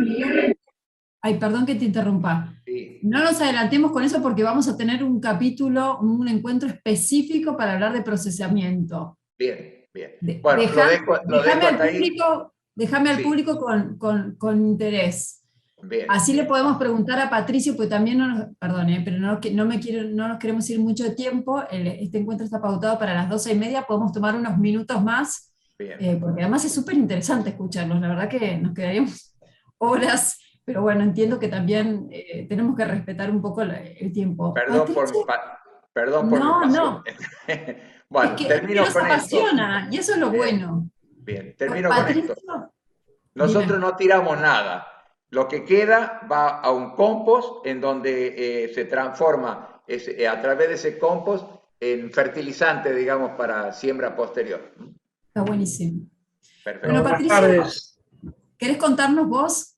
Miguel, ay, perdón que te interrumpa. sí. No nos adelantemos con eso porque vamos a tener un capítulo, un encuentro específico para hablar de procesamiento. Bien, bien. Bueno, lo dejo hasta ahí. Déjame al Sí. público con interés. Bien. Así le podemos preguntar a Patricio, pues también, perdón, pero no nos queremos ir mucho tiempo. Este encuentro está pautado para las 12:30, podemos tomar unos minutos más, Bien. porque además es súper interesante escucharlos. La verdad que nos quedaríamos horas, pero bueno, entiendo que también tenemos que respetar un poco el tiempo. Perdón por mi No, pasión. Bueno, es que termino nos con esto. apasiona, y eso es lo bueno. Bien, termino con Patricio, esto. Nosotros dime. no tiramos nada. Lo que queda va a un compost en donde se transforma a través de ese compost en fertilizante, digamos, para siembra posterior. Está buenísimo. Perfecto. Bueno, Buenas Patricio, tardes. ¿querés contarnos vos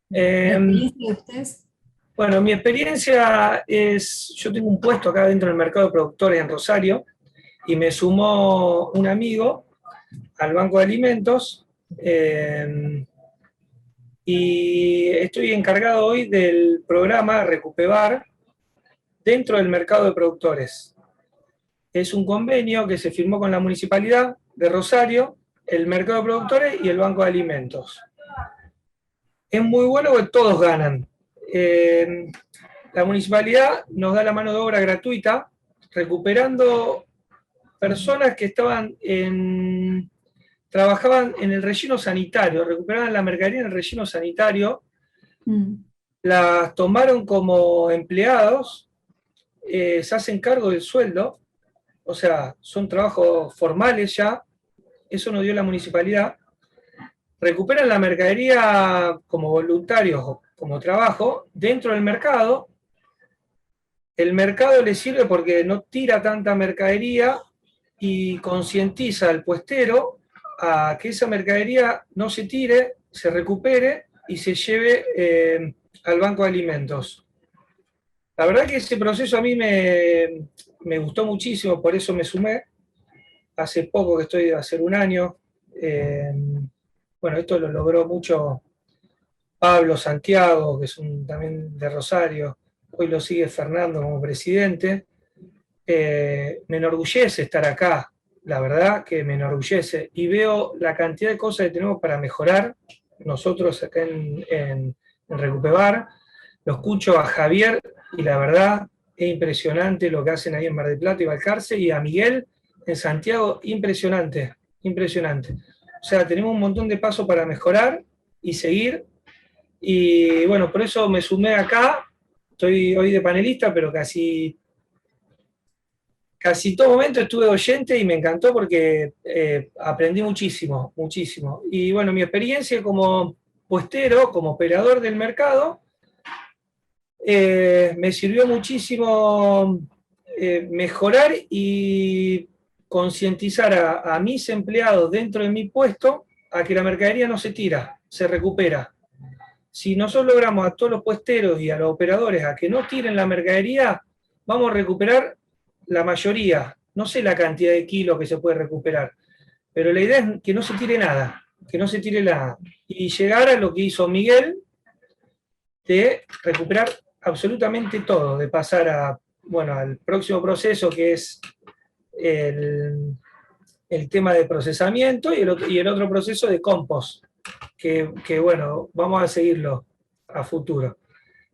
la experiencia de ustedes? Bueno, mi experiencia es, yo tengo un puesto acá dentro del mercado de productores en Rosario y me sumó un amigo al Banco de Alimentos y estoy encargado hoy del programa Recupebar dentro del mercado de productores. Es un convenio que se firmó con la Municipalidad de Rosario, el mercado de productores y el Banco de Alimentos. Es muy bueno porque todos ganan. La municipalidad nos da la mano de obra gratuita, recuperando personas que trabajaban en el relleno sanitario, recuperaban la mercadería en el relleno sanitario, las tomaron como empleados, se hacen cargo del sueldo, o sea, son trabajos formales ya, eso nos dio la municipalidad, recuperan la mercadería como voluntarios o como trabajo dentro del mercado. El mercado les sirve porque no tira tanta mercadería y concientiza al puestero a que esa mercadería no se tire, se recupere y se lleve al Banco de Alimentos. La verdad que ese proceso a mí me gustó muchísimo, por eso me sumé. Hace poco que estoy, a hacer un año. Bueno, esto lo logró mucho Pablo Santiago, que es también de Rosario. Hoy lo sigue Fernando como presidente. Me enorgullece estar acá, la verdad que me enorgullece. Y veo la cantidad de cosas que tenemos para mejorar nosotros acá en Recupebar. Lo escucho a Javier y la verdad es impresionante lo que hacen ahí en Mar del Plata y Balcarce, y a Miguel en Santiago, impresionante, impresionante. O sea, tenemos un montón de pasos para mejorar y seguir. Y bueno, por eso me sumé acá. Estoy hoy de panelista, pero casi todo momento estuve oyente y me encantó porque aprendí muchísimo, muchísimo. Y bueno, mi experiencia como puestero, como operador del mercado, me sirvió muchísimo mejorar y concientizar a mis empleados dentro de mi puesto a que la mercadería no se tira, se recupera. Si nosotros logramos a todos los puesteros y a los operadores a que no tiren la mercadería, vamos a recuperar la mayoría. No sé la cantidad de kilos que se puede recuperar, pero la idea es que no se tire nada, que no se tire nada. Y llegar a lo que hizo Miguel, de recuperar absolutamente todo, de pasar al próximo proceso, que es el tema de procesamiento, y el otro proceso de compost, que bueno, vamos a seguirlo a futuro.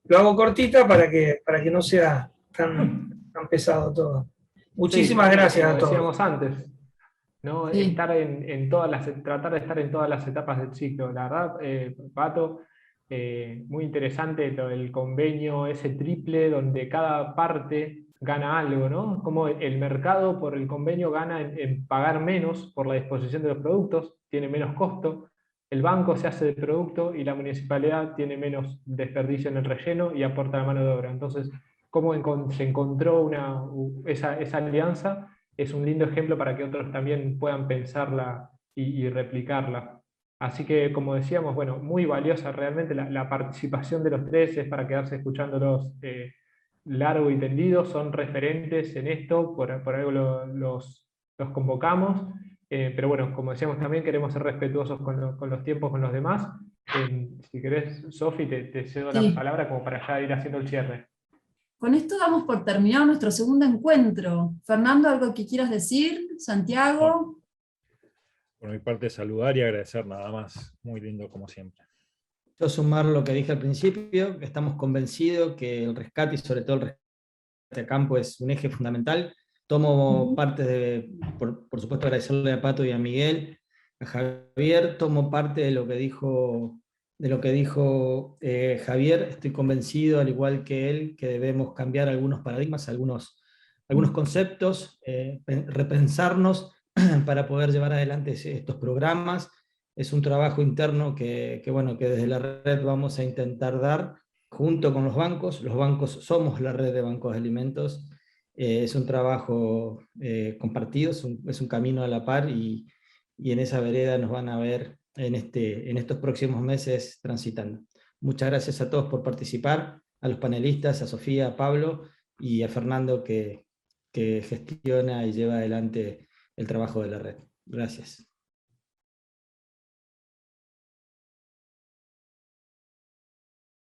Lo hago cortita para que no sea tan pesado todo. Muchísimas gracias a todos. Como decíamos antes, ¿no? Sí. Estar tratar de estar en todas las etapas del ciclo. La verdad, Pato, muy interesante el convenio ese triple donde cada parte gana algo, ¿no? Como el mercado por el convenio gana en pagar menos por la disposición de los productos, tiene menos costo, el banco se hace de producto y la municipalidad tiene menos desperdicio en el relleno y aporta la mano de obra. Entonces, se encontró esa alianza, es un lindo ejemplo para que otros también puedan pensarla y replicarla. Así que, como decíamos, bueno, muy valiosa realmente la participación de los tres, es para quedarse escuchándolos largo y tendido, son referentes en esto, por algo los convocamos, pero bueno, como decíamos también, queremos ser respetuosos con los tiempos, con los demás. Si querés, Sofi, te cedo Sí. la palabra como para ya ir haciendo el cierre. Con esto damos por terminado nuestro segundo encuentro. Fernando, ¿algo que quieras decir? Santiago. Por mi parte, saludar y agradecer nada más. Muy lindo como siempre. Yo sumar lo que dije al principio, que estamos convencidos que el rescate y sobre todo el rescate a campo es un eje fundamental. Tomo parte por supuesto, agradecerle a Pato y a Miguel, a Javier, tomo parte de lo que dijo Javier. Estoy convencido, al igual que él, que debemos cambiar algunos paradigmas, algunos conceptos, repensarnos para poder llevar adelante estos programas. Es un trabajo interno que desde la red vamos a intentar dar junto con los bancos. Los bancos somos la red de bancos de alimentos. Es un trabajo compartido, es un camino a la par, y en esa vereda nos van a ver en estos próximos meses transitando. Muchas gracias a todos por participar, a los panelistas, a Sofía, a Pablo y a Fernando que gestiona y lleva adelante el trabajo de la red. Gracias.